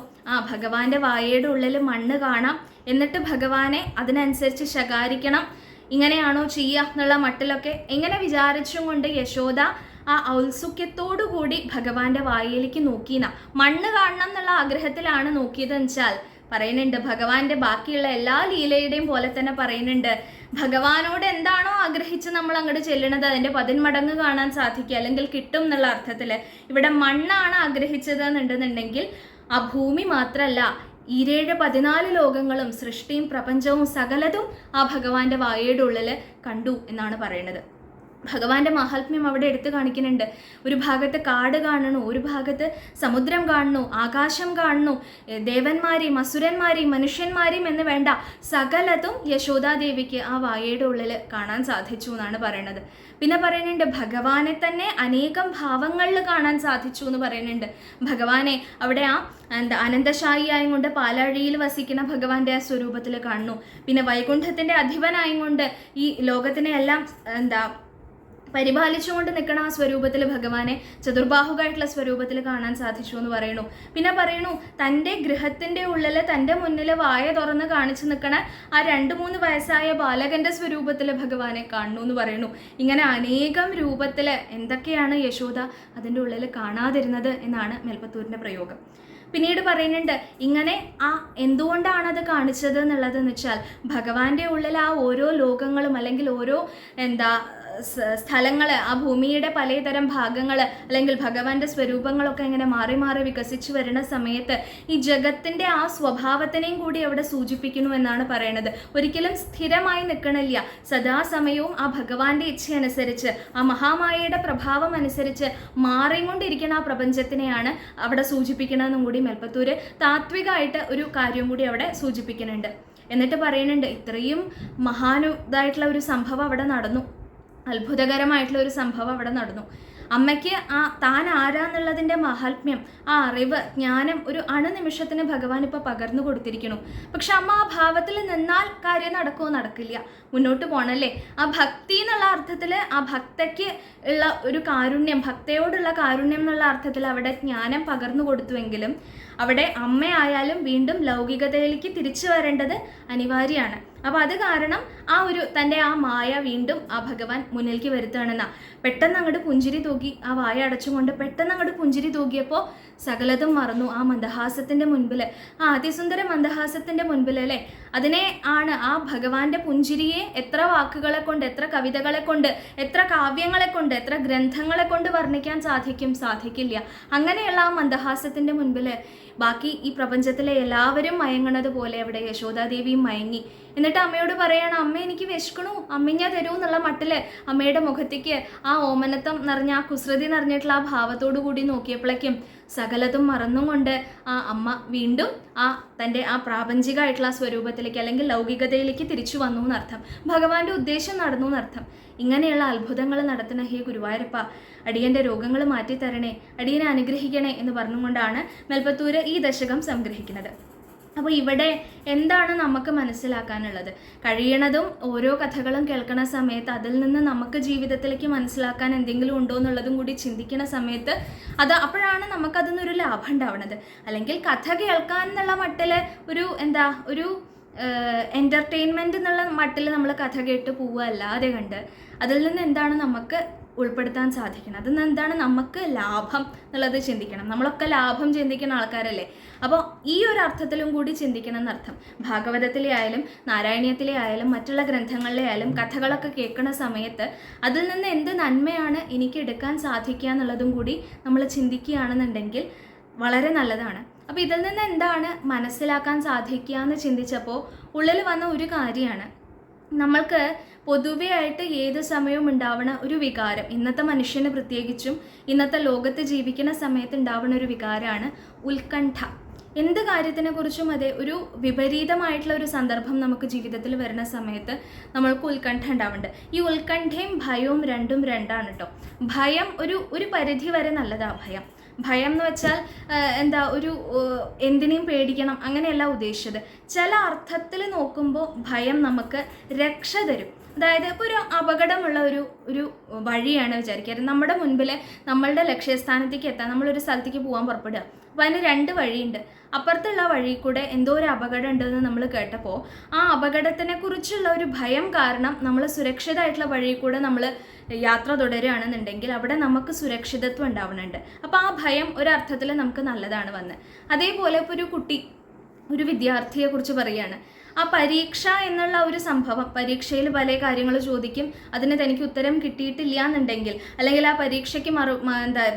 ഭഗവാന്റെ വായയുടെ ഉള്ളിൽ മണ്ണ് കാണാം. എന്നിട്ട് ഭഗവാനെ അതിനനുസരിച്ച് ശകാരിക്കണം, ഇങ്ങനെയാണോ ചെയ്യുക എന്നുള്ള മട്ടിലൊക്കെ എങ്ങനെ വിചാരിച്ചും കൊണ്ട് യശോദ ആ ഔത്സുക്യത്തോടു കൂടി ഭഗവാന്റെ വായിലേക്ക് നോക്കിയെന്നാ. മണ്ണ് കാണണം എന്നുള്ള ആഗ്രഹത്തിലാണ് നോക്കിയതെന്ന് വെച്ചാൽ പറയുന്നുണ്ട്, ഭഗവാന്റെ ബാക്കിയുള്ള എല്ലാ ലീലയുടെയും പോലെ തന്നെ പറയുന്നുണ്ട്, ഭഗവാനോട് എന്താണോ ആഗ്രഹിച്ച് നമ്മൾ അങ്ങോട്ട് ചെല്ലണത് അതിൻ്റെ 10 മടങ്ങ് കാണാൻ സാധിക്കുക, അല്ലെങ്കിൽ കിട്ടും എന്നുള്ള അർത്ഥത്തിൽ ഇവിടെ മണ്ണാണ് ആഗ്രഹിച്ചത് എന്നുണ്ടെന്നുണ്ടെങ്കിൽ ആ ഭൂമി മാത്രമല്ല 14 ലോകങ്ങളും സൃഷ്ടിയും പ്രപഞ്ചവും സകലതും ആ ഭഗവാന്റെ വായയുടെ ഉള്ളിൽ കണ്ടു എന്നാണ് പറയുന്നത്. ഭഗവാന്റെ മഹാത്മ്യം അവിടെ എടുത്തു കാണിക്കുന്നുണ്ട്. ഒരു ഭാഗത്ത് കാട് കാണണു, ഒരു ഭാഗത്ത് സമുദ്രം കാണുന്നു, ആകാശം കാണുന്നു, ദേവന്മാരെയും അസുരന്മാരെയും മനുഷ്യന്മാരെയും എന്ന് വേണ്ട സകലതും യശോദാദേവിക്ക് ആ വായയുടെ ഉള്ളിൽ കാണാൻ സാധിച്ചു എന്നാണ് പറയുന്നത്. പിന്നെ പറയുന്നുണ്ട് ഭഗവാനെ തന്നെ അനേകം ഭാവങ്ങളിൽ കാണാൻ സാധിച്ചു എന്ന് പറയുന്നുണ്ട്. ഭഗവാനെ അവിടെ അനന്തശായിയായും കൊണ്ട് പാലാഴിയിൽ വസിക്കുന്ന ഭഗവാന്റെ ആ സ്വരൂപത്തിൽ കാണുന്നു. പിന്നെ വൈകുണ്ഠത്തിന്റെ അധിപനായും കൊണ്ട് ഈ ലോകത്തിനെ എല്ലാം പരിപാലിച്ചുകൊണ്ട് നിൽക്കണ ആ സ്വരൂപത്തിൽ ഭഗവാനെ ചതുർബാഹുകായിട്ടുള്ള സ്വരൂപത്തിൽ കാണാൻ സാധിച്ചു എന്ന് പറയുന്നു. പിന്നെ പറയുന്നു തൻ്റെ ഗൃഹത്തിൻ്റെ ഉള്ളിൽ തൻ്റെ മുന്നിൽ വായ തുറന്ന് കാണിച്ചു നിൽക്കണ ആ 2-3 വയസ്സായ ബാലകന്റെ സ്വരൂപത്തിൽ ഭഗവാനെ കാണുന്നു എന്ന് പറയുന്നു. ഇങ്ങനെ അനേകം രൂപത്തിൽ എന്തൊക്കെയാണ് യശോദ അതിൻ്റെ ഉള്ളിൽ കാണാതിരുന്നത് എന്നാണ് മേൽപ്പത്തൂരിൻ്റെ പ്രയോഗം. പിന്നീട് പറയുന്നുണ്ട് ഇങ്ങനെ എന്തുകൊണ്ടാണത് കാണിച്ചത് എന്നുള്ളതെന്ന് വെച്ചാൽ ഭഗവാന്റെ ഉള്ളിൽ ആ ഓരോ ലോകങ്ങളും അല്ലെങ്കിൽ ഓരോ സ്ഥലങ്ങൾ, ആ ഭൂമിയുടെ പലതരം ഭാഗങ്ങൾ അല്ലെങ്കിൽ ഭഗവാന്റെ സ്വരൂപങ്ങളൊക്കെ ഇങ്ങനെ മാറി മാറി വികസിച്ചു വരുന്ന സമയത്ത് ഈ ജഗത്തിൻ്റെ ആ സ്വഭാവത്തിനെയും കൂടി അവിടെ സൂചിപ്പിക്കുന്നു എന്നാണ് പറയണത്. ഒരിക്കലും സ്ഥിരമായി നിൽക്കണില്ല, സദാസമയവും ആ ഭഗവാന്റെ ഇച്ഛയനുസരിച്ച് ആ മഹാമായയുടെ പ്രഭാവം അനുസരിച്ച് മാറിക്കൊണ്ടിരിക്കുന്ന ആ പ്രപഞ്ചത്തിനെയാണ് അവിടെ സൂചിപ്പിക്കണമെന്നും കൂടി മേൽപ്പത്തൂര് താത്വികമായിട്ട് ഒരു കാര്യം കൂടി അവിടെ സൂചിപ്പിക്കുന്നുണ്ട്. എന്നിട്ട് പറയുന്നുണ്ട് ഇത്രയും മഹാനുതായിട്ടുള്ള ഒരു സംഭവം അവിടെ നടന്നു, അത്ഭുതകരമായിട്ടുള്ള ഒരു സംഭവം അവിടെ നടന്നു. അമ്മയ്ക്ക് താൻ ആരാന്നുള്ളതിൻ്റെ മഹാത്മ്യം, ആ അറിവ്, ജ്ഞാനം ഒരു അണുനിമിഷത്തിന് ഭഗവാൻ ഇപ്പോൾ പകർന്നു കൊടുത്തിരിക്കുന്നു. പക്ഷെ അമ്മ ആ ഭാവത്തിൽ നിന്നാൽ കാര്യം നടക്കുമോ? നടക്കില്ല. മുന്നോട്ട് പോകണല്ലേ. ആ ഭക്തി എന്നുള്ള അർത്ഥത്തിൽ, ആ ഭക്തയ്ക്ക് ഉള്ള ഒരു കാരുണ്യം, ഭക്തയോടുള്ള കാരുണ്യം എന്നുള്ള അർത്ഥത്തിൽ അവിടെ ജ്ഞാനം പകർന്നു കൊടുത്തുവെങ്കിലും അവിടെ അമ്മയായാലും വീണ്ടും ലൗകികതയിലേക്ക് തിരിച്ചു വരേണ്ടത് അനിവാര്യമാണ്. അപ്പോൾ അത് കാരണം തൻ്റെ ആ മായ വീണ്ടും ആ ഭഗവാൻ മുന്നിലേക്ക് വരുത്തുകയാണെന്നാ. പെട്ടെന്ന് അങ്ങോട്ട് പുഞ്ചിരി തൂക്കി, ആ വായ അടച്ചുകൊണ്ട് പെട്ടെന്ന് അങ്ങോട്ട് പുഞ്ചിരി തൂക്കിയപ്പോൾ സകലതും മറന്നു. ആ മന്ദഹാസത്തിൻ്റെ മുൻപിൽ, ആ അതിസുന്ദര മന്ദഹാസത്തിൻ്റെ മുൻപിൽ അല്ലേ, അതിനെ ആണ് ആ ഭഗവാന്റെ പുഞ്ചിരിയെ എത്ര വാക്കുകളെ കൊണ്ട്, എത്ര കവിതകളെ കൊണ്ട്, എത്ര കാവ്യങ്ങളെ കൊണ്ട്, എത്ര ഗ്രന്ഥങ്ങളെ കൊണ്ട് വർണ്ണിക്കാൻ സാധിക്കില്ല. അങ്ങനെയുള്ള ആ മന്ദഹാസത്തിൻ്റെ മുൻപിൽ ബാക്കി ഈ പ്രപഞ്ചത്തിലെ എല്ലാവരും മയങ്ങണത് പോലെ അവിടെ യശോദാദേവിയും മയങ്ങി. എന്നിട്ട് അമ്മയോട് പറയണം, അമ്മ എനിക്ക് വിശക്കണു, അമ്മ ഞാൻ തരൂ എന്നുള്ള മട്ടില് അമ്മയുടെ മുഖത്തേക്ക് ആ ഓമനത്വം നിറഞ്ഞ, ആ കുസൃതി നിറഞ്ഞിട്ടുള്ള ആ ഭാവത്തോടു കൂടി നോക്കിയപ്പോഴേക്കും സകലതും മറന്നും കൊണ്ട് ആ അമ്മ വീണ്ടും തൻ്റെ ആ പ്രാപഞ്ചികമായിട്ടുള്ള സ്വരൂപത്തിലേക്ക് അല്ലെങ്കിൽ ലൗകികതയിലേക്ക് തിരിച്ചു വന്നു എന്നർത്ഥം. ഭഗവാന്റെ ഉദ്ദേശം നടന്നു എന്നർത്ഥം. ഇങ്ങനെയുള്ള അത്ഭുതങ്ങൾ നടത്തുന്ന ഹേ ഗുരുവായൂരപ്പ, അടിയൻ്റെ രോഗങ്ങൾ മാറ്റിത്തരണേ, അടിയനെ അനുഗ്രഹിക്കണേ എന്ന് പറഞ്ഞുകൊണ്ടാണ് മേൽപ്പത്തൂര് ഈ ദശകം സംഗ്രഹിക്കുന്നത്. അപ്പോൾ ഇവിടെ എന്താണ് നമുക്ക് മനസ്സിലാക്കാനുള്ളത്? കഴിയണതും ഓരോ കഥകളും കേൾക്കുന്ന സമയത്ത് അതിൽ നിന്ന് നമുക്ക് ജീവിതത്തിലേക്ക് മനസ്സിലാക്കാൻ എന്തെങ്കിലും ഉണ്ടോ എന്നുള്ളതും കൂടി ചിന്തിക്കുന്ന സമയത്ത് അപ്പോഴാണ് നമുക്കതിനൊരു ലാഭം ഉണ്ടാവുന്നത്. അല്ലെങ്കിൽ കഥ കേൾക്കാൻ എന്നുള്ള മട്ടിൽ ഒരു എൻ്റർടൈൻമെൻറ്റ് എന്നുള്ള മട്ടിൽ നമ്മൾ കഥ കേട്ട് പോവുക അല്ലാതെ കണ്ട് അതിൽ നിന്ന് എന്താണ് നമുക്ക് ഉൾപ്പെടുത്താൻ സാധിക്കണം, അതിൽ നിന്ന് എന്താണ് നമുക്ക് ലാഭം എന്നുള്ളത് ചിന്തിക്കണം. നമ്മളൊക്കെ ലാഭം ചിന്തിക്കുന്ന ആൾക്കാരല്ലേ. അപ്പോൾ ഈ ഒരു അർത്ഥത്തിലും കൂടി ചിന്തിക്കണം എന്നർത്ഥം. ഭാഗവതത്തിലെ ആയാലും നാരായണീയത്തിലെ ആയാലും മറ്റുള്ള ഗ്രന്ഥങ്ങളിലെ ആയാലും കഥകളൊക്കെ കേൾക്കുന്ന സമയത്ത് അതിൽ നിന്ന് എന്ത് നന്മയാണ് എനിക്ക് എടുക്കാൻ സാധിക്കുക എന്നുള്ളതും കൂടി നമ്മൾ ചിന്തിക്കുകയാണെന്നുണ്ടെങ്കിൽ വളരെ നല്ലതാണ്. അപ്പോൾ ഇതിൽ നിന്ന് എന്താണ് മനസ്സിലാക്കാൻ സാധിക്കുക എന്ന് ചിന്തിച്ചപ്പോൾ ഉള്ളിൽ വന്ന ഒരു കാര്യമാണ്, നമ്മൾക്ക് പൊതുവെ ആയിട്ട് ഏത് സമയവും ഉണ്ടാവുന്ന ഒരു വികാരം, ഇന്നത്തെ മനുഷ്യന് പ്രത്യേകിച്ചും ഇന്നത്തെ ലോകത്ത് ജീവിക്കുന്ന സമയത്ത് ഉണ്ടാവുന്ന ഒരു വികാരമാണ് ഉത്കണ്ഠ. എന്ത് കാര്യത്തിനെ കുറിച്ചും അതെ, ഒരു വിപരീതമായിട്ടുള്ള ഒരു സന്ദർഭം നമുക്ക് ജീവിതത്തിൽ വരുന്ന സമയത്ത് നമ്മൾക്ക് ഉത്കണ്ഠ ഉണ്ടാവുന്നുണ്ട്. ഈ ഉത്കണ്ഠയും ഭയവും രണ്ടാണ് കേട്ടോ. ഭയം ഒരു പരിധി വരെ നല്ലതാണ്. ഭയം എന്ന് വെച്ചാൽ എന്തിനേയും പേടിക്കണം അങ്ങനെയല്ല ഉദ്ദേശിച്ചത്. ചില അർത്ഥത്തിൽ നോക്കുമ്പോൾ ഭയം നമുക്ക് രക്ഷ തരും. അതായത് ഇപ്പോൾ ഒരു അപകടമുള്ള ഒരു വഴിയാണ് വിചാരിക്കുക, നമ്മുടെ മുൻപിൽ നമ്മളുടെ ലക്ഷ്യസ്ഥാനത്തേക്ക് എത്താൻ നമ്മളൊരു സ്ഥലത്തേക്ക് പോകാൻ പുറപ്പെടുക. അപ്പോൾ അതിന് 2 വഴിയുണ്ട്. അപ്പുറത്തുള്ള വഴി കൂടെ എന്തോ ഒരു അപകടം ഉണ്ടെന്ന് നമ്മൾ കേട്ടപ്പോൾ ആ അപകടത്തിനെ കുറിച്ചുള്ള ഒരു ഭയം കാരണം നമ്മൾ സുരക്ഷിതമായിട്ടുള്ള വഴി കൂടെ നമ്മൾ യാത്ര തുടരുകയാണെന്നുണ്ടെങ്കിൽ അവിടെ നമുക്ക് സുരക്ഷിതത്വം ഉണ്ടാവുന്നുണ്ട്. അപ്പോൾ ആ ഭയം ഒരർത്ഥത്തിൽ നമുക്ക് നല്ലതാണ് വന്ന്. അതേപോലെ ഇപ്പോൾ ഒരു വിദ്യാർത്ഥിയെക്കുറിച്ച് പറയുകയാണ്. ആ പരീക്ഷ എന്നുള്ള ഒരു സംഭവം, പരീക്ഷയിൽ പല കാര്യങ്ങൾ ചോദിക്കും, അതിന് തനിക്ക് ഉത്തരം കിട്ടിയിട്ടില്ല എന്നുണ്ടെങ്കിൽ, അല്ലെങ്കിൽ ആ പരീക്ഷയ്ക്ക്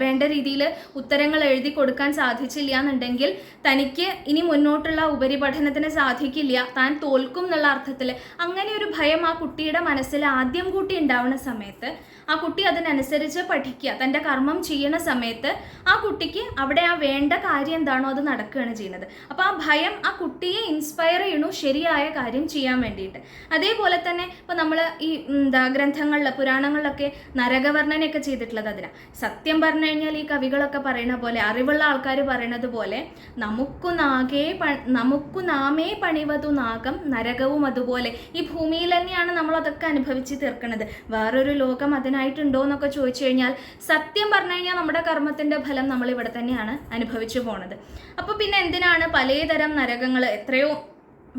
വേണ്ട രീതിയിൽ ഉത്തരങ്ങൾ എഴുതി കൊടുക്കാൻ സാധിച്ചില്ല എന്നുണ്ടെങ്കിൽ തനിക്ക് ഇനി മുന്നോട്ടുള്ള ഉപരിപഠനത്തിന് സാധിക്കില്ല, താൻ തോൽക്കും എന്നുള്ള അർത്ഥത്തിൽ അങ്ങനെ ഒരു ഭയം ആ കുട്ടിയുടെ മനസ്സിൽ ആദ്യം കൂട്ടി ഉണ്ടാവുന്ന സമയത്ത് ആ കുട്ടി അതിനനുസരിച്ച് പഠിക്കുക, തൻ്റെ കർമ്മം ചെയ്യുന്ന സമയത്ത് ആ കുട്ടിക്ക് അവിടെ ആ വേണ്ട കാര്യം എന്താണോ അത് നടക്കുകയാണ് ചെയ്യുന്നത്. അപ്പോൾ ആ ഭയം ആ കുട്ടിയെ ഇൻസ്പയർ ചെയ്യണു ശരിയായ കാര്യം ചെയ്യാൻ വേണ്ടിയിട്ട്. അതേപോലെ തന്നെ ഇപ്പോൾ നമ്മൾ ഈ ഗ്രന്ഥങ്ങളിൽ പുരാണങ്ങളിലൊക്കെ നരകവർണ്ണനയൊക്കെ ചെയ്തിട്ടുള്ളത് അതിനാണ്. സത്യം പറഞ്ഞു കഴിഞ്ഞാൽ ഈ കവികളൊക്കെ പറയുന്ന പോലെ, അറിവുള്ള ആൾക്കാർ പറയുന്നത് പോലെ, നമുക്കു നാമേ പണിവതു നാഗം നരകവും അതുപോലെ. ഈ ഭൂമിയിൽ തന്നെയാണ് നമ്മളതൊക്കെ അനുഭവിച്ച് തീർക്കുന്നത്. വേറൊരു ലോകം അതിനായിട്ടുണ്ടോ എന്നൊക്കെ ചോദിച്ചു കഴിഞ്ഞാൽ സത്യം പറഞ്ഞു കഴിഞ്ഞാൽ നമ്മുടെ കർമ്മത്തിൻ്റെ ഫലം നമ്മൾ ഇവിടെ തന്നെയാണ് അനുഭവിച്ചു പോണത്. അപ്പോൾ പിന്നെ എന്തിനാണ് പലതരം നരകങ്ങൾ, എത്രയോ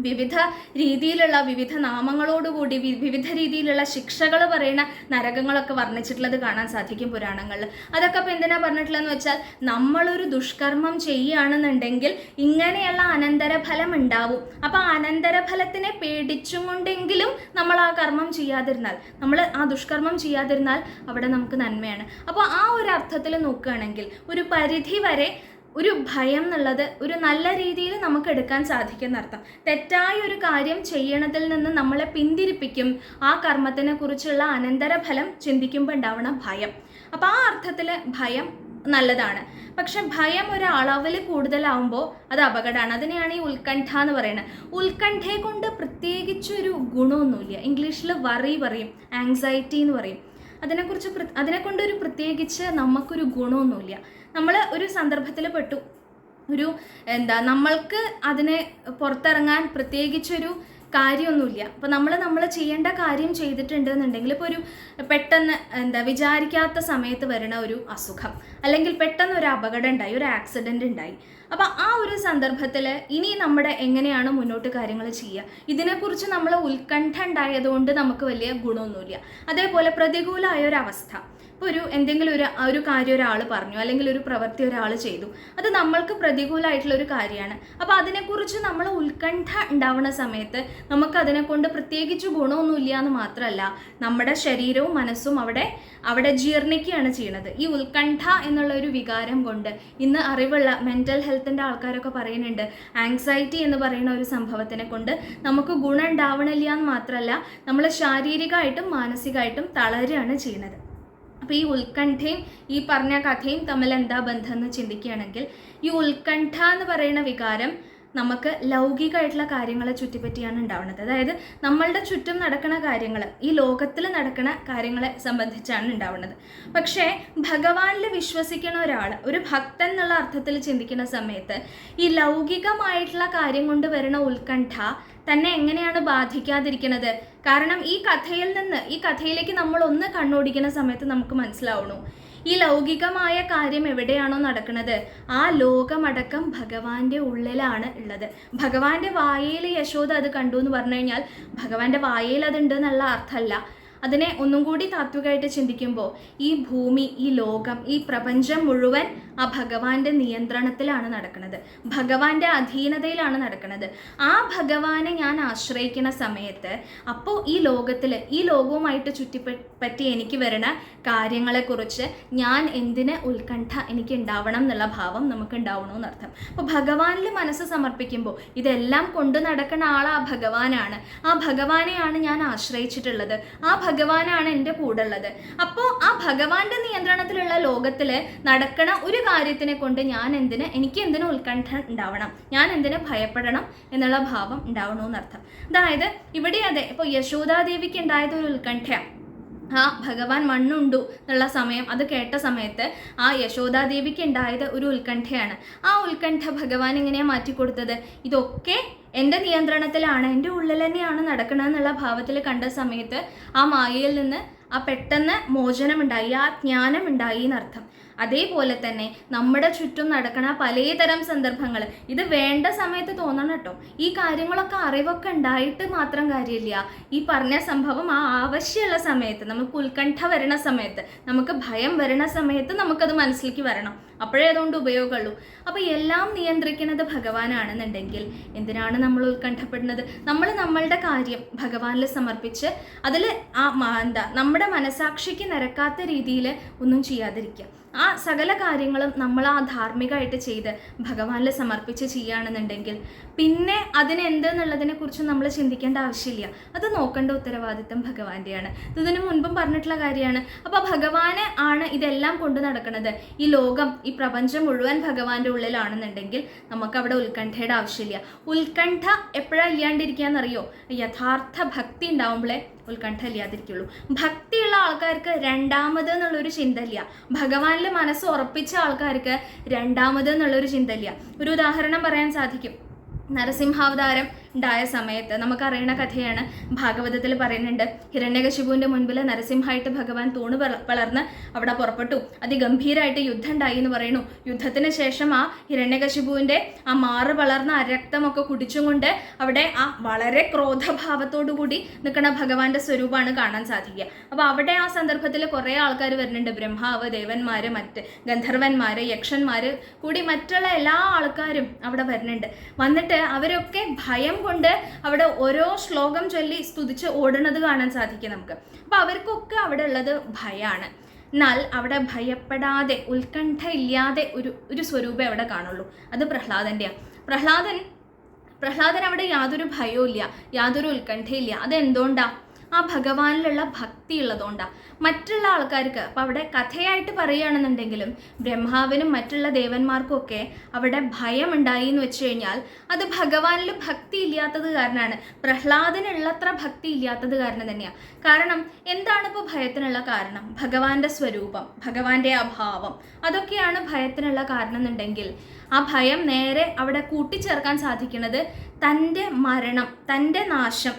വിവിധ രീതിയിലുള്ള വിവിധ നാമങ്ങളോടുകൂടി വിവിധ രീതിയിലുള്ള ശിക്ഷകൾ പറയുന്ന നരകങ്ങളൊക്കെ വർണ്ണിച്ചിട്ടുള്ളത് കാണാൻ സാധിക്കും പുരാണങ്ങളിൽ. അതൊക്കെ ഇപ്പോൾ എന്തിനാ പറഞ്ഞിട്ടുള്ളതെന്ന് വെച്ചാൽ നമ്മളൊരു ദുഷ്കർമ്മം ചെയ്യുകയാണെന്നുണ്ടെങ്കിൽ ഇങ്ങനെയുള്ള അനന്തരഫലം ഉണ്ടാവും. അപ്പോൾ ആ അനന്തരഫലത്തിനെ പേടിച്ചും കൊണ്ടെങ്കിലും നമ്മൾ ആ കർമ്മം ചെയ്യാതിരുന്നാൽ, നമ്മൾ ആ ദുഷ്കർമ്മം ചെയ്യാതിരുന്നാൽ അവിടെ നമുക്ക് നന്മയാണ്. അപ്പോൾ ആ ഒരു അർത്ഥത്തിൽ നോക്കുകയാണെങ്കിൽ ഒരു പരിധി വരെ ഒരു ഭയം എന്നുള്ളത് ഒരു നല്ല രീതിയിൽ നമുക്ക് എടുക്കാൻ സാധിക്കുന്ന അർത്ഥം. തെറ്റായ ഒരു കാര്യം ചെയ്യണതിൽ നിന്ന് നമ്മളെ പിന്തിരിപ്പിക്കും ആ കർമ്മത്തിനെ കുറിച്ചുള്ള അനന്തരഫലം ചിന്തിക്കുമ്പോൾ ഉണ്ടാവണ ഭയം. അപ്പോൾ ആ അർത്ഥത്തിൽ ഭയം നല്ലതാണ്. പക്ഷെ ഭയം ഒരളവിൽ കൂടുതലാവുമ്പോൾ അത് അപകടമാണ്. അതിനെയാണ് ഈ ഉത്കണ്ഠ എന്ന് പറയുന്നത്. ഉത്കണ്ഠയെ കൊണ്ട് പ്രത്യേകിച്ചൊരു ഗുണമൊന്നുമില്ല. ഇംഗ്ലീഷിൽ വറി പറയും, ആങ്സൈറ്റി എന്ന് പറയും. അതിനെക്കൊണ്ടൊരു പ്രത്യേകിച്ച് നമുക്കൊരു ഗുണമൊന്നുമില്ല. നമ്മൾ ഒരു സന്ദർഭത്തിൽ പെട്ടു, നമ്മൾക്ക് അതിനെ പുറത്തിറങ്ങാൻ പ്രത്യേകിച്ചൊരു കാര്യമൊന്നുമില്ല. അപ്പോൾ നമ്മൾ ചെയ്യേണ്ട കാര്യം ചെയ്തിട്ടുണ്ട് എന്നുണ്ടെങ്കിൽ, ഇപ്പോൾ ഒരു പെട്ടെന്ന് വിചാരിക്കാത്ത സമയത്ത് വരുന്ന ഒരു അസുഖം, അല്ലെങ്കിൽ പെട്ടെന്ന് ഒരു അപകടം ഉണ്ടായി, ഒരു ആക്സിഡൻറ്റ് ഉണ്ടായി. അപ്പോൾ ആ ഒരു സന്ദർഭത്തിൽ ഇനി നമ്മുടെ എങ്ങനെയാണ് മുന്നോട്ട് കാര്യങ്ങൾ ചെയ്യുക, ഇതിനെക്കുറിച്ച് നമ്മൾ ഉത്കണ്ഠ ഉണ്ടായതുകൊണ്ട് നമുക്ക് വലിയ ഗുണമൊന്നുമില്ല. അതേപോലെ പ്രതികൂലമായ ഒരു അവസ്ഥ, ഇപ്പോൾ എന്തെങ്കിലും ഒരു കാര്യം ഒരാൾ പറഞ്ഞു, അല്ലെങ്കിൽ ഒരു പ്രവൃത്തി ഒരാൾ ചെയ്തു, അത് നമ്മൾക്ക് പ്രതികൂലമായിട്ടുള്ള ഒരു കാര്യമാണ്. അപ്പോൾ അതിനെക്കുറിച്ച് നമ്മൾ ഉത്കണ്ഠ ഉണ്ടാവുന്ന സമയത്ത് നമുക്കതിനെ കൊണ്ട് പ്രത്യേകിച്ച് ഗുണമൊന്നുമില്ല എന്ന് മാത്രമല്ല, നമ്മുടെ ശരീരവും മനസ്സും അവിടെ ജീർണിക്കുകയാണ് ചെയ്യുന്നത്. ഈ ഉത്കണ്ഠ എന്നുള്ള ഒരു വികാരം കൊണ്ട് ഇന്ന് അറിവുള്ള മെൻ്റൽ ഹെൽത്തിൻ്റെ ആൾക്കാരൊക്കെ പറയുന്നുണ്ട്, ആങ്സൈറ്റി എന്ന് പറയുന്ന ഒരു സംഭവത്തിനെ കൊണ്ട് നമുക്ക് ഗുണം ഉണ്ടാവണില്ല എന്ന് മാത്രമല്ല, നമ്മൾ ശാരീരികമായിട്ടും മാനസികമായിട്ടും തളരുകയാണ് ചെയ്യുന്നത്. അപ്പോൾ ഈ ഉത്കണ്ഠയും ഈ പറഞ്ഞ കഥയും തമ്മിൽ എന്താ ബന്ധം എന്ന് ചിന്തിക്കുകയാണെങ്കിൽ, ഈ ഉത്കണ്ഠ എന്ന് പറയുന്ന വികാരം നമുക്ക് ലൗകികമായിട്ടുള്ള കാര്യങ്ങളെ ചുറ്റിപ്പറ്റിയാണ് ഉണ്ടാവുന്നത്. അതായത് നമ്മളുടെ ചുറ്റും നടക്കുന്ന കാര്യങ്ങൾ, ഈ ലോകത്തിൽ നടക്കുന്ന കാര്യങ്ങളെ സംബന്ധിച്ചാണ് ഉണ്ടാവുന്നത്. പക്ഷേ ഭഗവാനിൽ വിശ്വസിക്കുന്ന ഒരാൾ, ഒരു ഭക്തൻ എന്നുള്ള അർത്ഥത്തിൽ ചിന്തിക്കുന്ന സമയത്ത് ഈ ലൗകികമായിട്ടുള്ള കാര്യം കൊണ്ട് വരുന്ന ഉത്കണ്ഠ തന്നെ എങ്ങനെയാണ് ബാധിക്കാതിരിക്കുന്നത്? കാരണം ഈ കഥയിലേക്ക് നമ്മൾ ഒന്ന് കണ്ണോടിക്കുന്ന സമയത്ത് നമുക്ക് മനസ്സിലാവണു, ഈ ലൗകികമായ കാര്യം എവിടെയാണോ നടക്കുന്നത്, ആ ലോകമടക്കം ഭഗവാന്റെ ഉള്ളിലാണ് ഉള്ളത്. ഭഗവാന്റെ വായയിൽ യശോദ അത് കണ്ടു എന്ന് പറഞ്ഞു കഴിഞ്ഞാൽ ഭഗവാന്റെ വായയിൽ അതുണ്ട് എന്നുള്ള അർത്ഥമല്ല. അതിനെ ഒന്നും കൂടി താത്വികമായിട്ട് ചിന്തിക്കുമ്പോൾ ഈ ഭൂമി, ഈ ലോകം, ഈ പ്രപഞ്ചം മുഴുവൻ ആ ഭഗവാന്റെ നിയന്ത്രണത്തിലാണ് നടക്കുന്നത്, ഭഗവാന്റെ അധീനതയിലാണ് നടക്കുന്നത്. ആ ഭഗവാനെ ഞാൻ ആശ്രയിക്കുന്ന സമയത്ത് അപ്പോൾ ഈ ലോകവുമായിട്ട് ചുറ്റിപ്പറ്റി എനിക്ക് വരുന്ന കാര്യങ്ങളെക്കുറിച്ച് ഞാൻ എന്തിന് ഉത്കണ്ഠ എനിക്ക് ഉണ്ടാവണം എന്നുള്ള ഭാവം നമുക്ക് ഉണ്ടാവണമെന്നർത്ഥം. അപ്പോൾ ഭഗവാനിൽ മനസ്സ് സമർപ്പിക്കുമ്പോൾ ഇതെല്ലാം കൊണ്ടു നടക്കുന്ന ആൾ ആ ഭഗവാനാണ്. ആ ഭഗവാനെയാണ് ഞാൻ ആശ്രയിച്ചിട്ടുള്ളത്, ആ ഭഗവാനാണ് എൻ്റെ കൂടെ ഉള്ളത്. അപ്പോൾ ആ ഭഗവാന്റെ നിയന്ത്രണത്തിലുള്ള ലോകത്തിൽ നടക്കണ ഒരു കാര്യത്തിനെ കൊണ്ട് എനിക്ക് എന്തിനു ഉത്കണ്ഠ ഉണ്ടാവണം, ഞാൻ എന്തിനു ഭയപ്പെടണം എന്നുള്ള ഭാവം ഉണ്ടാവണമെന്നർത്ഥം. അതായത് ഇവിടെ അതെ, ഇപ്പോൾ യശോദാദേവിക്ക് ഉണ്ടായത് ഒരു ഉത്കണ്ഠയാണ്. ആ ഭഗവാൻ മണ്ണുണ്ടു എന്നുള്ള സമയം അത് കേട്ട സമയത്ത് ആ യശോദാദേവിക്ക് ഉണ്ടായത് ഒരു ഉത്കണ്ഠയാണ്. ആ ഉത്കണ്ഠ ഭഗവാൻ എങ്ങനെയാണ് മാറ്റിക്കൊടുത്തത്? ഇതൊക്കെ എൻ്റെ നിയന്ത്രണത്തിലാണ്, എൻ്റെ ഉള്ളിൽ തന്നെയാണ് നടക്കണമെന്നുള്ള ഭാവത്തിൽ കണ്ട സമയത്ത് ആ മായയിൽ നിന്ന് ആ പെട്ടെന്ന് മോചനമുണ്ടായി, ആ ജ്ഞാനമുണ്ടായി എന്നർത്ഥം. അതേപോലെ തന്നെ നമ്മുടെ ചുറ്റും നടക്കണ പലതരം സന്ദർഭങ്ങൾ, ഇത് വേണ്ട സമയത്ത് തോന്നണം കേട്ടോ. ഈ കാര്യങ്ങളൊക്കെ അറിവൊക്കെ ഉണ്ടായിട്ട് മാത്രം കാര്യമില്ല. ഈ പറഞ്ഞ സംഭവം ആ ആവശ്യമുള്ള സമയത്ത്, നമുക്ക് ഉത്കണ്ഠ വരണ സമയത്ത്, നമുക്ക് ഭയം വരണ സമയത്ത് നമുക്കത് മനസ്സിലേക്ക് വരണം. അപ്പോഴേ അതുകൊണ്ട് ഉപയോഗമുള്ളൂ. അപ്പോൾ എല്ലാം നിയന്ത്രിക്കുന്നത് ഭഗവാനാണെന്നുണ്ടെങ്കിൽ എന്തിനാണ് നമ്മൾ ഉത്കണ്ഠപ്പെടുന്നത്? നമ്മൾ നമ്മളുടെ കാര്യം ഭഗവാനിൽ സമർപ്പിച്ച് അതിൽ നമ്മുടെ മനസാക്ഷിക്ക് നിരക്കാത്ത രീതിയിൽ ഒന്നും ചെയ്യാതിരിക്കുക. ആ സകല കാര്യങ്ങളും നമ്മൾ ആ ധാർമ്മികമായിട്ട് ചെയ്ത് ഭഗവാനിൽ സമർപ്പിച്ച് ചെയ്യുകയാണെന്നുണ്ടെങ്കിൽ പിന്നെ അതിനെന്തെന്നുള്ളതിനെ കുറിച്ച് നമ്മൾ ചിന്തിക്കേണ്ട ആവശ്യമില്ല. അത് നോക്കേണ്ട ഉത്തരവാദിത്തം ഭഗവാന്റെയാണ്. ഇതിനു മുൻപും പറഞ്ഞിട്ടുള്ള കാര്യമാണ്. അപ്പോൾ ഭഗവാന് ആണ് ഇതെല്ലാം കൊണ്ടു നടക്കുന്നത്. ഈ ലോകം, ഈ പ്രപഞ്ചം മുഴുവൻ ഭഗവാന്റെ ഉള്ളിലാണെന്നുണ്ടെങ്കിൽ നമുക്കവിടെ ഉത്കണ്ഠയുടെ ആവശ്യമില്ല. ഉത്കണ്ഠ എപ്പോഴാണ് ഇല്ലാണ്ടിരിക്കുകയെന്നറിയോ? യഥാർത്ഥ ഭക്തി ഉണ്ടാവുമ്പോഴേ ഉത്കണ്ഠ ഇല്ലാതിരിക്കുള്ളൂ. ഭക്തിയുള്ള ആൾക്കാർക്ക് രണ്ടാമത് എന്നുള്ളൊരു ചിന്തയില്ല. ഭഗവാനിൽ മനസ്സ് ഉറപ്പിച്ച ആൾക്കാർക്ക് രണ്ടാമത് എന്നുള്ളൊരു ചിന്തയില്ല. ഒരു ഉദാഹരണം പറയാൻ സാധിക്കും. നരസിംഹാവതാരം ഉണ്ടായ സമയത്ത് നമുക്കറിയുന്ന കഥയാണ്. ഭാഗവതത്തിൽ പറയുന്നുണ്ട്, ഹിരണ്യകശിപുവിൻ്റെ മുൻപിൽ നരസിംഹമായിട്ട് ഭഗവാൻ തൂണ് വളർന്ന് അവിടെ പുറപ്പെട്ടു. അതിഗംഭീരമായിട്ട് യുദ്ധം ഉണ്ടായി എന്ന് പറയുന്നു. യുദ്ധത്തിന് ശേഷം ആ ഹിരണ്യകശിപുവിൻ്റെ ആ മാറ് വളർന്ന ആ രക്തമൊക്കെ കുടിച്ചും കൊണ്ട് അവിടെ ആ വളരെ ക്രോധഭാവത്തോടു കൂടി നിൽക്കുന്ന ഭഗവാന്റെ സ്വരൂപമാണ് കാണാൻ സാധിക്കുക. അപ്പോൾ അവിടെ ആ സന്ദർഭത്തിൽ കുറേ ആൾക്കാർ വരുന്നുണ്ട്. ബ്രഹ്മാവ്, ദേവന്മാർ, മറ്റ് ഗന്ധർവന്മാർ, യക്ഷന്മാർ കൂടി മറ്റുള്ള എല്ലാ ആൾക്കാരും അവിടെ വരുന്നുണ്ട്. വന്നിട്ട് അവരൊക്കെ ഭയം കൊണ്ട് അവിടെ ഓരോ ശ്ലോകം ചൊല്ലി സ്തുതിച്ച് ഓടുന്നത് കാണാൻ സാധിക്കും നമുക്ക്. അപ്പം അവർക്കൊക്കെ അവിടെ ഉള്ളത് ഭയമാണ്. എന്നാൽ അവിടെ ഭയപ്പെടാതെ, ഉത്കണ്ഠ ഇല്ലാതെ ഒരു സ്വരൂപം അവിടെ കാണുള്ളൂ. അത് പ്രഹ്ലാദൻ്റെയാണ്. പ്രഹ്ലാദൻ അവിടെ യാതൊരു ഭയവും ഇല്ല, യാതൊരു ഉത്കണ്ഠയില്ല. അതെന്തുകൊണ്ടാ? ആ ഭഗവാനിലുള്ള ഭക്തി ഉള്ളതുകൊണ്ടാണ്. മറ്റുള്ള ആൾക്കാർക്ക് അപ്പോൾ അവിടെ കഥയായിട്ട് പറയുകയാണെന്നുണ്ടെങ്കിലും ബ്രഹ്മാവിനും മറ്റുള്ള ദേവന്മാർക്കും ഒക്കെ അവിടെ ഭയം ഉണ്ടായി എന്ന് വെച്ച് കഴിഞ്ഞാൽ അത് ഭഗവാനിൽ ഭക്തി ഇല്ലാത്തത് കാരണമാണ്. പ്രഹ്ലാദനുള്ളത്ര ഭക്തി ഇല്ലാത്തത് കാരണം തന്നെയാണ്. കാരണം എന്താണ് ഇപ്പോൾ ഭയത്തിനുള്ള കാരണം? ഭഗവാന്റെ സ്വരൂപം, ഭഗവാന്റെ അഭാവം, അതൊക്കെയാണ് ഭയത്തിനുള്ള കാരണം എന്നുണ്ടെങ്കിൽ ആ ഭയം നേരെ അവിടെ കൂട്ടിച്ചേർക്കാൻ സാധിക്കുന്നത് തൻ്റെ മരണം, തൻ്റെ നാശം,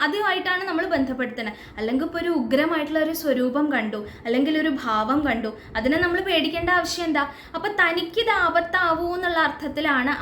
അതുമായിട്ടാണ് നമ്മൾ ബന്ധപ്പെടുത്തുന്നത്. അല്ലെങ്കിൽ ഇപ്പോൾ ഒരു ഉഗ്രമായിട്ടുള്ള ഒരു സ്വരൂപം കണ്ടു, അല്ലെങ്കിൽ ഒരു ഭാവം കണ്ടു, അതിനെ നമ്മൾ പേടിക്കേണ്ട ആവശ്യം എന്താ? അപ്പം തനിക്കിത് ആപത്താവൂ എന്നുള്ള അർത്ഥത്തിലാണ്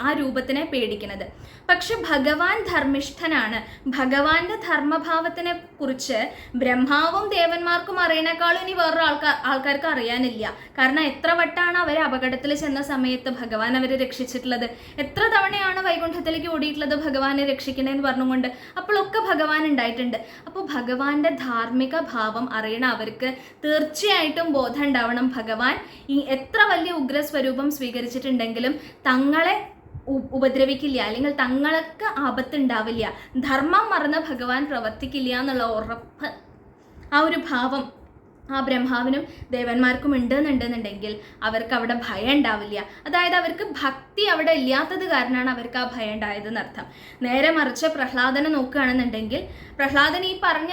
ആ രൂപത്തിനെ പേടിക്കുന്നത്. പക്ഷെ ഭഗവാൻ ധർമ്മിഷ്ഠനാണ്. ഭഗവാന്റെ ധർമ്മഭാവത്തിനെ കുറിച്ച് ബ്രഹ്മാവും ദേവന്മാർക്കും അറിയണേക്കാളും ഇനി വേറൊരു ആൾക്കാർക്ക് അറിയാനില്ല. കാരണം എത്ര വട്ടാണ് അവർ അപകടത്തിൽ ചെന്ന സമയത്ത് ഭഗവാൻ അവരെ രക്ഷിച്ചിട്ടുള്ളത്, എത്ര തവണയാണ് വൈകുണ്ഠത്തിലേക്ക് ഓടിയിട്ടുള്ളത് ഭഗവാനെ രക്ഷിക്കണേന്ന് പറഞ്ഞുകൊണ്ട്. അപ്പോഴൊക്കെ ഭഗവാൻ ഉണ്ടായിട്ടുണ്ട്. അപ്പോൾ ഭഗവാന്റെ ധാർമ്മിക ഭാവം അറിയണ അവർക്ക് തീർച്ചയായിട്ടും ബോധം ഉണ്ടാവണം, ഭഗവാൻ ഈ എത്ര വലിയ ഉഗ്രസ്വരൂപം സ്വീകരിച്ചിട്ടുണ്ടെങ്കിലും തങ്ങളെ ഉപദ്രവിക്കില്ല, അല്ലെങ്കിൽ തങ്ങൾക്ക് ആപത്തുണ്ടാവില്ല, ധർമ്മം മറന്ന് ഭഗവാൻ പ്രവർത്തിക്കില്ല എന്നുള്ള ഉറപ്പ്, ആ ഒരു ഭാവം ആ ബ്രഹ്മാവിനും ദേവന്മാർക്കും ഉണ്ടെന്നുണ്ടെന്നുണ്ടെങ്കിൽ അവർക്ക് അവിടെ ഭയം ഉണ്ടാവില്ല. അതായത് അവർക്ക് ഭക്തി അവിടെ ഇല്ലാത്തത് കാരണമാണ് അവർക്ക് ആ ഭയം ഉണ്ടായതെന്നർത്ഥം. നേരെ മറിച്ച് പ്രഹ്ലാദനെ നോക്കുകയാണെന്നുണ്ടെങ്കിൽ പ്രഹ്ലാദൻ ഈ പറഞ്ഞ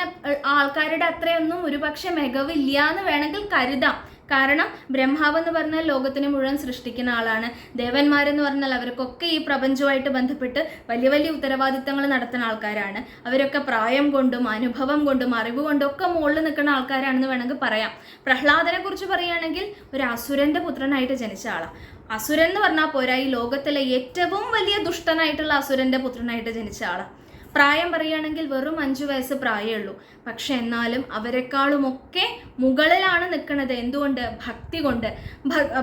ആൾക്കാരുടെ അത്രയൊന്നും ഒരുപക്ഷെ മികവില്ല എന്ന് വേണമെങ്കിൽ കരുതാം. കാരണം ബ്രഹ്മാവ് എന്ന് പറഞ്ഞാൽ ലോകത്തിന് മുഴുവൻ സൃഷ്ടിക്കുന്ന ആളാണ്. ദേവന്മാരെന്ന് പറഞ്ഞാൽ അവർക്കൊക്കെ ഈ പ്രപഞ്ചവുമായിട്ട് ബന്ധപ്പെട്ട് വലിയ വലിയ ഉത്തരവാദിത്തങ്ങൾ നടത്തുന്ന ആൾക്കാരാണ്. അവരൊക്കെ പ്രായം കൊണ്ടും അനുഭവം കൊണ്ടും അറിവ് കൊണ്ടും ഒക്കെ മുകളിൽ നിൽക്കുന്ന ആൾക്കാരാണെന്ന് വേണമെങ്കിൽ പറയാം. പ്രഹ്ലാദനെ കുറിച്ച് പറയുകയാണെങ്കിൽ ഒരു അസുരന്റെ പുത്രനായിട്ട് ജനിച്ച ആളാണ്. അസുരൻ എന്ന് പറഞ്ഞാൽ പോരാ, ഈ ലോകത്തിലെ ഏറ്റവും വലിയ ദുഷ്ടനായിട്ടുള്ള അസുരന്റെ പുത്രനായിട്ട് ജനിച്ച ആളാണ്. പ്രായം പറയുകയാണെങ്കിൽ വെറും 5 വയസ്സ് പ്രായമേ ഉള്ളൂ. പക്ഷെ എന്നാലും അവരെക്കാളുമൊക്കെ മുകളിലാണ് നിൽക്കുന്നത്. എന്തുകൊണ്ട്? ഭക്തി കൊണ്ട്.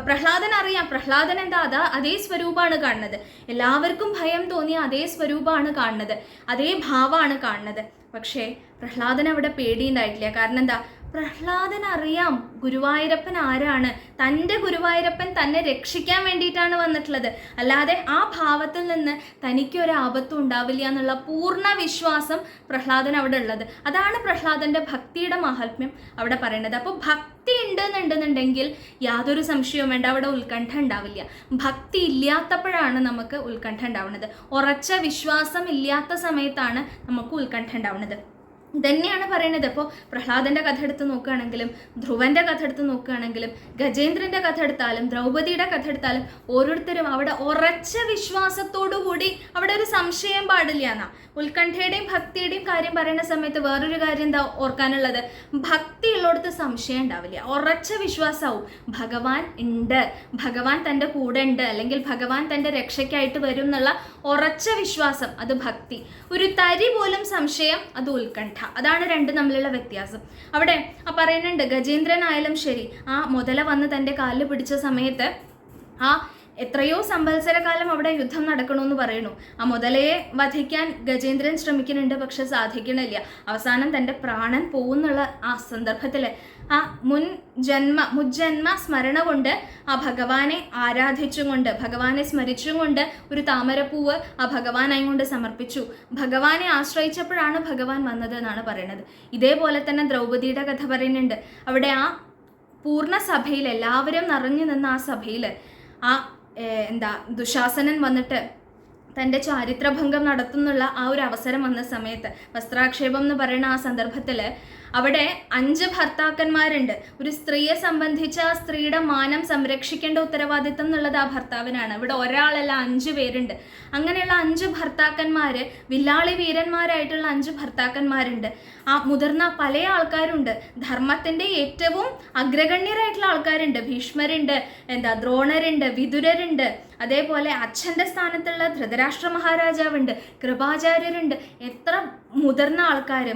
പ്രഹ്ലാദൻ അറിയാം, പ്രഹ്ലാദൻ എന്താ അതേ സ്വരൂപമാണ് കാണുന്നത്. എല്ലാവർക്കും ഭയം തോന്നിയ അതേ സ്വരൂപമാണ് കാണുന്നത്, അതേ ഭാവമാണ് കാണുന്നത്. പക്ഷേ പ്രഹ്ലാദൻ അവിടെ പേടിയുണ്ടായിട്ടില്ല. കാരണം എന്താ? പ്രഹ്ലാദൻ അറിയാം ഗുരുവായൂരപ്പൻ ആരാണ്. തൻ്റെ ഗുരുവായൂരപ്പൻ തന്നെ രക്ഷിക്കാൻ വേണ്ടിയിട്ടാണ് വന്നിട്ടുള്ളത്. അല്ലാതെ ആ ഭാവത്തിൽ നിന്ന് തനിക്കൊരു ആപത്തും ഉണ്ടാവില്ല എന്നുള്ള പൂർണ്ണ വിശ്വാസം പ്രഹ്ലാദൻ അവിടെ ഉള്ളത്. അതാണ് പ്രഹ്ലാദന്റെ ഭക്തിയുടെ മാഹാത്മ്യം അവിടെ പറയുന്നത്. അപ്പോൾ ഭക്തി ഉണ്ടെന്നുണ്ടെന്നുണ്ടെങ്കിൽ യാതൊരു സംശയവും വേണ്ട, അവിടെ ഉത്കണ്ഠ ഉണ്ടാവില്ല. ഭക്തി ഇല്ലാത്തപ്പോഴാണ് നമുക്ക് ഉത്കണ്ഠ ഉണ്ടാവുന്നത്. ഉറച്ച വിശ്വാസം ഇല്ലാത്ത സമയത്താണ് നമുക്ക് ഉത്കണ്ഠ ഉണ്ടാവുന്നത്. തന്നെയാണ് പറയുന്നത്. ഇപ്പോൾ പ്രഹ്ലാദന്റെ കഥ എടുത്ത് നോക്കുകയാണെങ്കിലും ധ്രുവന്റെ കഥ എടുത്ത് നോക്കുകയാണെങ്കിലും ഗജേന്ദ്രന്റെ കഥ എടുത്താലും ദ്രൗപദിയുടെ കഥ എടുത്താലും ഓരോരുത്തരും അവിടെ ഉറച്ച വിശ്വാസത്തോടു കൂടി അവിടെ ഒരു സംശയം പാടില്ല എന്നാ. ഉത്കണ്ഠയുടെയും ഭക്തിയുടെയും കാര്യം പറയുന്ന സമയത്ത് വേറൊരു കാര്യം എന്താ ഓർക്കാനുള്ളത്? ഭക്തി ഉള്ളിടത്ത് സംശയം ഉണ്ടാവില്ല, ഉറച്ച വിശ്വാസമാവും. ഭഗവാൻ ഉണ്ട്, ഭഗവാൻ തൻ്റെ കൂടെ ഉണ്ട്, അല്ലെങ്കിൽ ഭഗവാൻ തൻ്റെ രക്ഷയ്ക്കായിട്ട് വരും എന്നുള്ള ഉറച്ച വിശ്വാസം, അത് ഭക്തി. ഒരു തരി പോലും സംശയം, അത് ഉത്കണ്ഠ. അതാണ് രണ്ടും തമ്മിലുള്ള വ്യത്യാസം. അവിടെ പറയുന്നുണ്ട്, ഗജേന്ദ്രനായാലും ശരി, ആ മുതല വന്ന് തൻ്റെ കാലിൽ പിടിച്ച സമയത്ത് എത്രയോ സംവത്സരകാലം അവിടെ യുദ്ധം നടക്കണമെന്ന് പറയുന്നു. ആ മുതലയെ വധിക്കാൻ ഗജേന്ദ്രൻ ശ്രമിക്കുന്നുണ്ട്, പക്ഷെ സാധിക്കണില്ല. അവസാനം തൻ്റെ പ്രാണൻ പോകുന്നുള്ള ആ സന്ദർഭത്തിൽ ആ മുജ്ജന്മ സ്മരണ കൊണ്ട് ആ ഭഗവാനെ ആരാധിച്ചുകൊണ്ട്, ഭഗവാനെ സ്മരിച്ചുകൊണ്ട് ഒരു താമരപ്പൂവ് ആ ഭഗവാനായി കൊണ്ട് സമർപ്പിച്ചു. ഭഗവാനെ ആശ്രയിച്ചപ്പോഴാണ് ഭഗവാൻ വന്നത് എന്നാണ് പറയുന്നത്. ഇതേപോലെ തന്നെ ദ്രൗപദിയുടെ കഥ പറയുന്നുണ്ട്. അവിടെ ആ പൂർണ്ണ സഭയിൽ എല്ലാവരും നിറഞ്ഞു നിന്ന ആ സഭയിൽ ദുശാസനൻ വന്നിട്ട് തൻ്റെ ചാരിത്രഭംഗം നടത്തുന്നുള്ള ആ ഒരു അവസരം വന്ന സമയത്ത്, വസ്ത്രാക്ഷേപം എന്ന് പറയുന്ന ആ സന്ദർഭത്തിൽ അവിടെ 5 ഭർത്താക്കന്മാരുണ്ട്. ഒരു സ്ത്രീയെ സംബന്ധിച്ച് ആ സ്ത്രീയുടെ മാനം സംരക്ഷിക്കേണ്ട ഉത്തരവാദിത്തം എന്നുള്ളത് ആ ഭർത്താവിനാണ്. ഇവിടെ ഒരാളല്ല, 5 പേരുണ്ട്. അങ്ങനെയുള്ള 5 ഭർത്താക്കന്മാര്, വില്ലാളി വീരന്മാരായിട്ടുള്ള 5 ഭർത്താക്കന്മാരുണ്ട്. ആ മുതിർന്ന പല ആൾക്കാരുണ്ട്. ധർമ്മത്തിന്റെ ഏറ്റവും അഗ്രഗണ്യരായിട്ടുള്ള ആൾക്കാരുണ്ട്. ഭീഷ്മരുണ്ട്, ദ്രോണരുണ്ട്, വിതുരരുണ്ട്, അതേപോലെ അച്ഛൻ്റെ സ്ഥാനത്തുള്ള ധൃതരാഷ്ട്ര മഹാരാജാവുണ്ട്, കൃപാചാര്യരുണ്ട്. എത്ര മുതിർന്ന ആൾക്കാർ,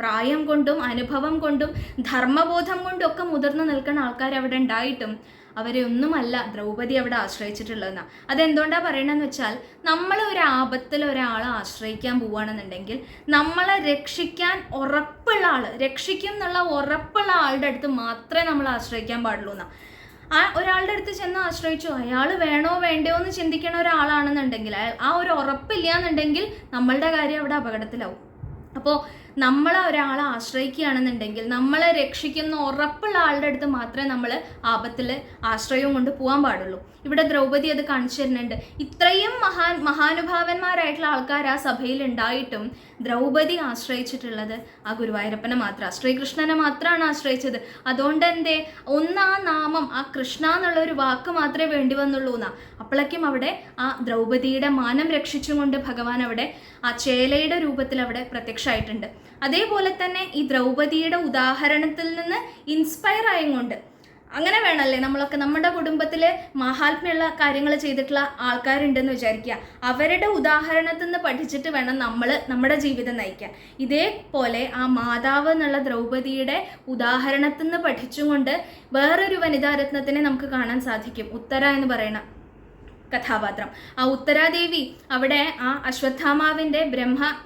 പ്രായം കൊണ്ടും അനുഭവം കൊണ്ടും ധർമ്മബോധം കൊണ്ടും ഒക്കെ മുതിർന്നു നിൽക്കുന്ന ആൾക്കാർ അവിടെ ഉണ്ടായിട്ടും അവരെ ഒന്നുമല്ല ദ്രൗപദി അവിടെ ആശ്രയിച്ചിട്ടുള്ളതെന്നാണ്. അതെന്തുകൊണ്ടാണ് പറയണമെന്ന് വെച്ചാൽ, നമ്മൾ ഒരു ആപത്തിൽ ഒരാളെ ആശ്രയിക്കാൻ പോവുകയാണെന്നുണ്ടെങ്കിൽ നമ്മളെ രക്ഷിക്കാൻ ഉറപ്പുള്ള ആൾ, രക്ഷിക്കും എന്നുള്ള ഉറപ്പുള്ള ആളുടെ അടുത്ത് മാത്രമേ നമ്മൾ ആശ്രയിക്കാൻ പാടുള്ളൂ എന്നാണ്. ആ ഒരാളുടെ അടുത്ത് ചെന്ന് ആശ്രയിച്ചു, അയാൾ വേണോ വേണ്ടയോ എന്ന് ചിന്തിക്കണ ഒരാളാണെന്നുണ്ടെങ്കിൽ, ആ ഒരു ഉറപ്പില്ല എന്നുണ്ടെങ്കിൽ നമ്മളുടെ കാര്യം അവിടെ അപകടത്തിലാവും. അപ്പോൾ നമ്മൾ ഒരാളെ ആശ്രയിക്കുകയാണെന്നുണ്ടെങ്കിൽ നമ്മളെ രക്ഷിക്കുന്ന ഉറപ്പുള്ള ആളുടെ അടുത്ത് മാത്രമേ നമ്മൾ ആപത്തിൽ ആശ്രയവും കൊണ്ട് പോകാൻ പാടുള്ളൂ. ഇവിടെ ദ്രൗപദി അത് കാണിച്ചു തരുന്നുണ്ട്. ഇത്രയും മഹാനുഭാവന്മാരായിട്ടുള്ള ആൾക്കാർ ആ സഭയിൽ ഉണ്ടായിട്ടും ദ്രൗപദി ആശ്രയിച്ചിട്ടുള്ളത് ആ ഗുരുവായൂരപ്പനെ മാത്രമാണ്, ശ്രീകൃഷ്ണനെ മാത്രമാണ് ആശ്രയിച്ചത്. അതുകൊണ്ട് എന്തേ ആ നാമം, ആ കൃഷ്ണ എന്നുള്ള ഒരു വാക്ക് മാത്രമേ വേണ്ടി വന്നുള്ളൂ എന്നാ. അപ്പോഴേക്കും അവിടെ ആ ദ്രൗപദിയുടെ മാനം രക്ഷിച്ചുകൊണ്ട് ഭഗവാൻ അവിടെ ആ ചേലയുടെ രൂപത്തിൽ അവിടെ പ്രത്യക്ഷമായിട്ടുണ്ട്. അതേപോലെ തന്നെ ഈ ദ്രൗപദിയുടെ ഉദാഹരണത്തിൽ നിന്ന് ഇൻസ്പയർ ആയതുകൊണ്ട് അങ്ങനെ വേണമല്ലേ നമ്മളൊക്കെ നമ്മുടെ കുടുംബത്തിൽ മഹാത്മ്യമുള്ള കാര്യങ്ങൾ ചെയ്തിട്ടുള്ള ആൾക്കാരുണ്ടെന്ന് വിചാരിക്കുക. അവരുടെ ഉദാഹരണത്തിൽ നിന്ന് പഠിച്ചിട്ട് വേണം നമ്മൾ നമ്മുടെ ജീവിതം നയിക്കാൻ. ഇതേപോലെ ആ മാതാവ് എന്നുള്ള ദ്രൗപദിയുടെ ഉദാഹരണത്തിൽ നിന്ന് പഠിച്ചുകൊണ്ട് വേറൊരു വനിതാരത്നത്തിനെ നമുക്ക് കാണാൻ സാധിക്കും. ഉത്തര എന്ന് പറയുന്ന കഥാപാത്രം. ആ ഉത്തരാദേവി അവിടെ ആ അശ്വത്ഥാമാവിൻ്റെ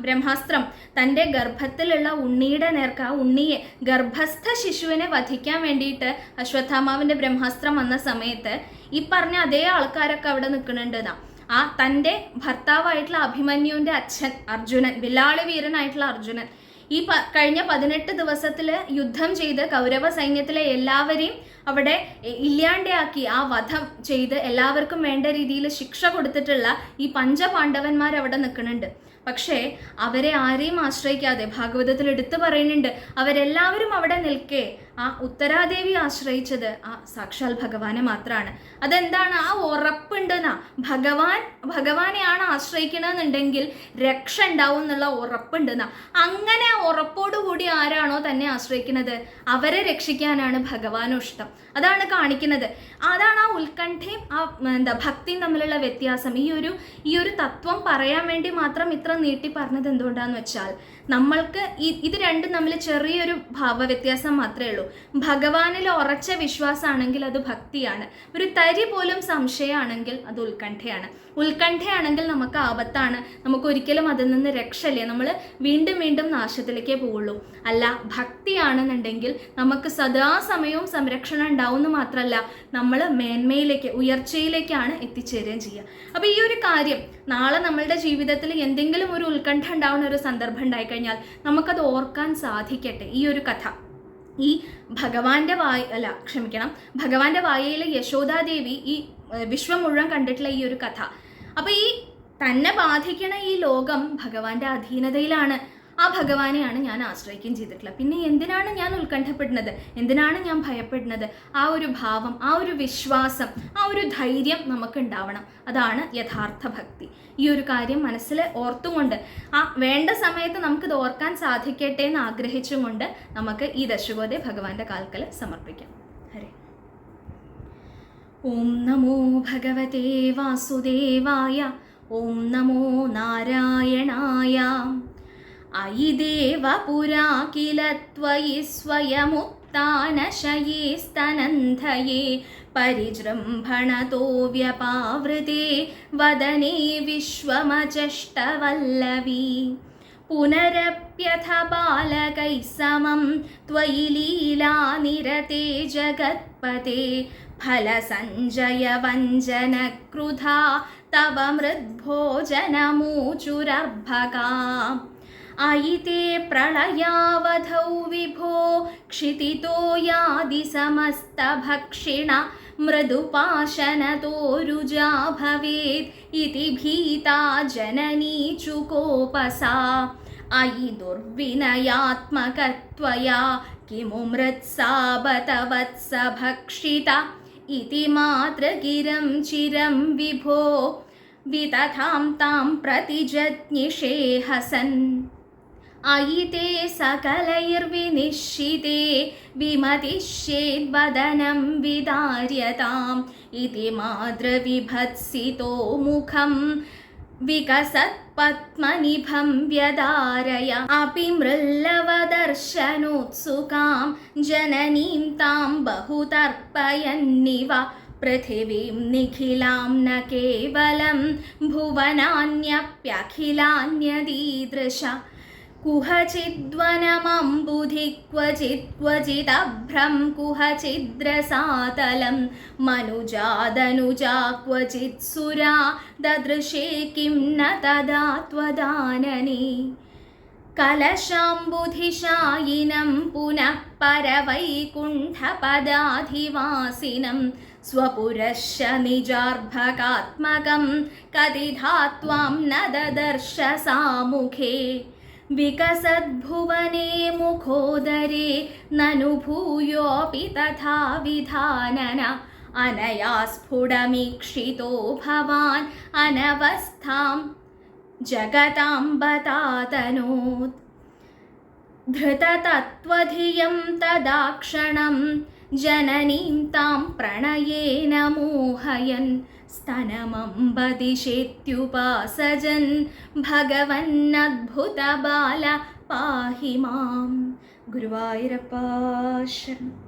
ബ്രഹ്മാസ്ത്രം തൻ്റെ ഗർഭത്തിലുള്ള ഉണ്ണിയുടെ നേർക്ക്, ആ ഉണ്ണിയെ ഗർഭസ്ഥ ശിശുവിനെ വധിക്കാൻ വേണ്ടിയിട്ട് അശ്വത്ഥാമാവിൻ്റെ ബ്രഹ്മാസ്ത്രം വന്ന സമയത്ത് ഈ പറഞ്ഞ അതേ ആൾക്കാരൊക്കെ അവിടെ നിൽക്കുന്നുണ്ട് എന്നാ. ആ തൻ്റെ ഭർത്താവായിട്ടുള്ള അഭിമന്യുവിൻ്റെ അച്ഛൻ അർജുനൻ, വില്ലാളി വീരനായിട്ടുള്ള അർജുനൻ, ഈ കഴിഞ്ഞ 18 ദിവസത്തിൽ യുദ്ധം ചെയ്ത് കൗരവ സൈന്യത്തിലെ എല്ലാവരെയും അവിടെ ഇല്ലാണ്ടാക്കി, ആ വധം ചെയ്ത് എല്ലാവർക്കും വേണ്ട രീതിയിൽ ശിക്ഷ കൊടുത്തിട്ടുള്ള ഈ പഞ്ചപാണ്ഡവന്മാർ അവിടെ നിൽക്കുന്നുണ്ട്. പക്ഷേ അവരെ ആരെയും ആശ്രയിക്കാതെ ഭാഗവതത്തിൽ എടുത്തു പറയുന്നുണ്ട്, അവരെല്ലാവരും അവിടെ നിൽക്കെ ആ ഉത്തരാദേവി ആശ്രയിച്ചത് ആ സാക്ഷാൽ ഭഗവാനെ മാത്രമാണ്. അതെന്താണ്? ആ ഉറപ്പുണ്ടെന്നാ. ഭഗവാനെയാണ് ആശ്രയിക്കണമെന്നുണ്ടെങ്കിൽ രക്ഷ ഉണ്ടാവും എന്നുള്ള ഉറപ്പുണ്ടെന്നാ. അങ്ങനെ ആ ഉറപ്പോടുകൂടി ആരാണോ തന്നെ ആശ്രയിക്കുന്നത് അവരെ രക്ഷിക്കാനാണ് ഭഗവാനും ഇഷ്ടം. അതാണ് കാണിക്കുന്നത്. അതാണ് ആ ഉത്കണ്ഠയും ആ ഭക്തിയും തമ്മിലുള്ള വ്യത്യാസം. ഈ ഒരു തത്വം പറയാൻ വേണ്ടി മാത്രം ഇത്ര നീട്ടി പറഞ്ഞത് എന്തുകൊണ്ടാന്ന് വെച്ചാൽ നമ്മൾക്ക് ഇത് രണ്ടും തമ്മിൽ ചെറിയൊരു ഭാവവ്യത്യാസം മാത്രമേ ഉള്ളൂ. ഭഗവാനിൽ ഉറച്ച വിശ്വാസമാണെങ്കിൽ അത് ഭക്തിയാണ്. ഒരു തരി പോലും സംശയമാണെങ്കിൽ അത് ഉത്കണ്ഠയാണെങ്കിൽ നമുക്ക് ആപത്താണ്, നമുക്ക് ഒരിക്കലും അതിൽ നിന്ന് രക്ഷയില്ല, നമ്മൾ വീണ്ടും വീണ്ടും നാശത്തിലേക്കേ പോവുള്ളൂ. അല്ല, ഭക്തിയാണെന്നുണ്ടെങ്കിൽ നമുക്ക് സദാസമയവും സംരക്ഷണം ഉണ്ടാവുമെന്ന് മാത്രമല്ല, നമ്മൾ മേന്മയിലേക്ക്, ഉയർച്ചയിലേക്കാണ് എത്തിച്ചേരുകയും ചെയ്യുക. അപ്പോൾ ഈ ഒരു കാര്യം നാളെ നമ്മളുടെ ജീവിതത്തിൽ എന്തെങ്കിലും ഒരു ഉത്കണ്ഠ ഉണ്ടാവുന്ന ഒരു സന്ദർഭം ഉണ്ടായിക്കഴിഞ്ഞാൽ നമുക്കത് ഓർക്കാൻ സാധിക്കട്ടെ. ഈ ഒരു കഥ ഈ ഭഗവാന്റെ വായയിൽ യശോദാദേവി ഈ വിശ്വം മുഴുവൻ കണ്ടിട്ടുള്ള ഈ ഒരു കഥ. അപ്പോൾ ഈ തന്നെ ബാധിക്കണ ഈ ലോകം ഭഗവാന്റെ അധീനതയിലാണ്. ആ ഭഗവാനെയാണ് ഞാൻ ആശ്രയിക്കുകയും ചെയ്തിട്ടുള്ളത്. പിന്നെ എന്തിനാണ് ഞാൻ ഉത്കണ്ഠപ്പെടുന്നത്, എന്തിനാണ് ഞാൻ ഭയപ്പെടുന്നത്? ആ ഒരു ഭാവം, ആ ഒരു വിശ്വാസം, ആ ഒരു ധൈര്യം നമുക്ക് ഉണ്ടാവണം. അതാണ് യഥാർത്ഥ ഭക്തി. ഈ ഒരു കാര്യം മനസ്സിൽ ഓർത്തുകൊണ്ട് ആ വേണ്ട സമയത്ത് നമുക്കിത് ഓർക്കാൻ സാധിക്കട്ടെ എന്ന് ആഗ്രഹിച്ചും കൊണ്ട് നമുക്ക് ഈ ദശകോതെ ഭഗവാന്റെ കാൽക്കൽ സമർപ്പിക്കാം. ഹരേ. ഓം നമോ ഭഗവതേ വാസുദേവായ. ഓം നമോ നാരായണായ. അയി ദേവ പുരാ കില ത്വയി സ്വയമുക്താനശയേ സ്തനന്ധയേ പരിജൃംഭണതോ വ്യപാവൃതേ വദനേ വിശ്വമജഷ്ടവല്ലവീ. പുനരപ്യഥ ബാലകൈ സമം ത്വയി ലീലാനിരതേ ജഗത്പതേ ഫലസഞ്ജയ വഞ്ചന ക്രുധാ തവ മൃദ്ഭോജനമൂചുരർഭകാ. അയി തേ പ്രളയാവധൗ വിഭോ ക്ഷിതിതോ യാതി സമസ്തഭക്ഷിണ മൃദുപാശനതോരുജാ ഭവേത് ഇതി ഭീതാ ജനനീ ചുകോപസാ. അയി ദുർവിനയാത്മകത്വയാ കിമു മൃത്സാബതവത്സ ഭക്ഷിത ഇതി മാതൃഗിരം ചിരം വിഭോ വിതഥാം താം പ്രതിജജ്ഞിഷേ ഹസൻ. അയി തേ സകലൈർവിനിശ്ചിതേ വിമതിഷ്യേദ്വദനം വിദാര്യതാം ഇതി മാതൃവിഭത്സിതോ മുഖം വികസത്പത്മനിഭം വ്യധാരയ. അപി മൃല്ലവദർശനോത്സുകാം ജനനീം താം ബഹുതർപ്പയന്നിവ പൃഥിവീം നിഖിലാം ന കേവലം ഭുവനാന്യപ്യഖിലാന്യദീദൃശ. കുഹചിദ്വനമംബുധി ക്വചിദഭ്രം കുഹചിദ്രസാതലം മനുജാദനുജാ ക്വചിത്സുരാ ദദൃശേ കിം ന തദാ ത്വദാനനേ. കലശാംബുധിശായിനം പുനഃ പരവൈകുണ്ഠപദാധിവാസിനം സ്വപുരശ്ച നിജാർഭകാത്മകം കതിധാ ത്വാം ന ദദർശ സാമുഖേ വികസദ്ഭുവനേ മുഖോദരേ നനു ഭൂയോऽപി തഥാ വിധാനന അനയാ സ്ഫുടമീക്ഷിതോ ഭവാൻ അനവസ്ഥാം ജഗതാംബതാതനോത് ധൃതതത്വധിയം തദാക്ഷണം ജനനീം താം പ്രണയേന മോഹയൻ സ്തനമംബദിശേത്യുപാസജൻ ഭഗവന്നദ്ഭുതബാല പാഹി മാം. ഗുരുവായൂരപ്പാ ശരണം.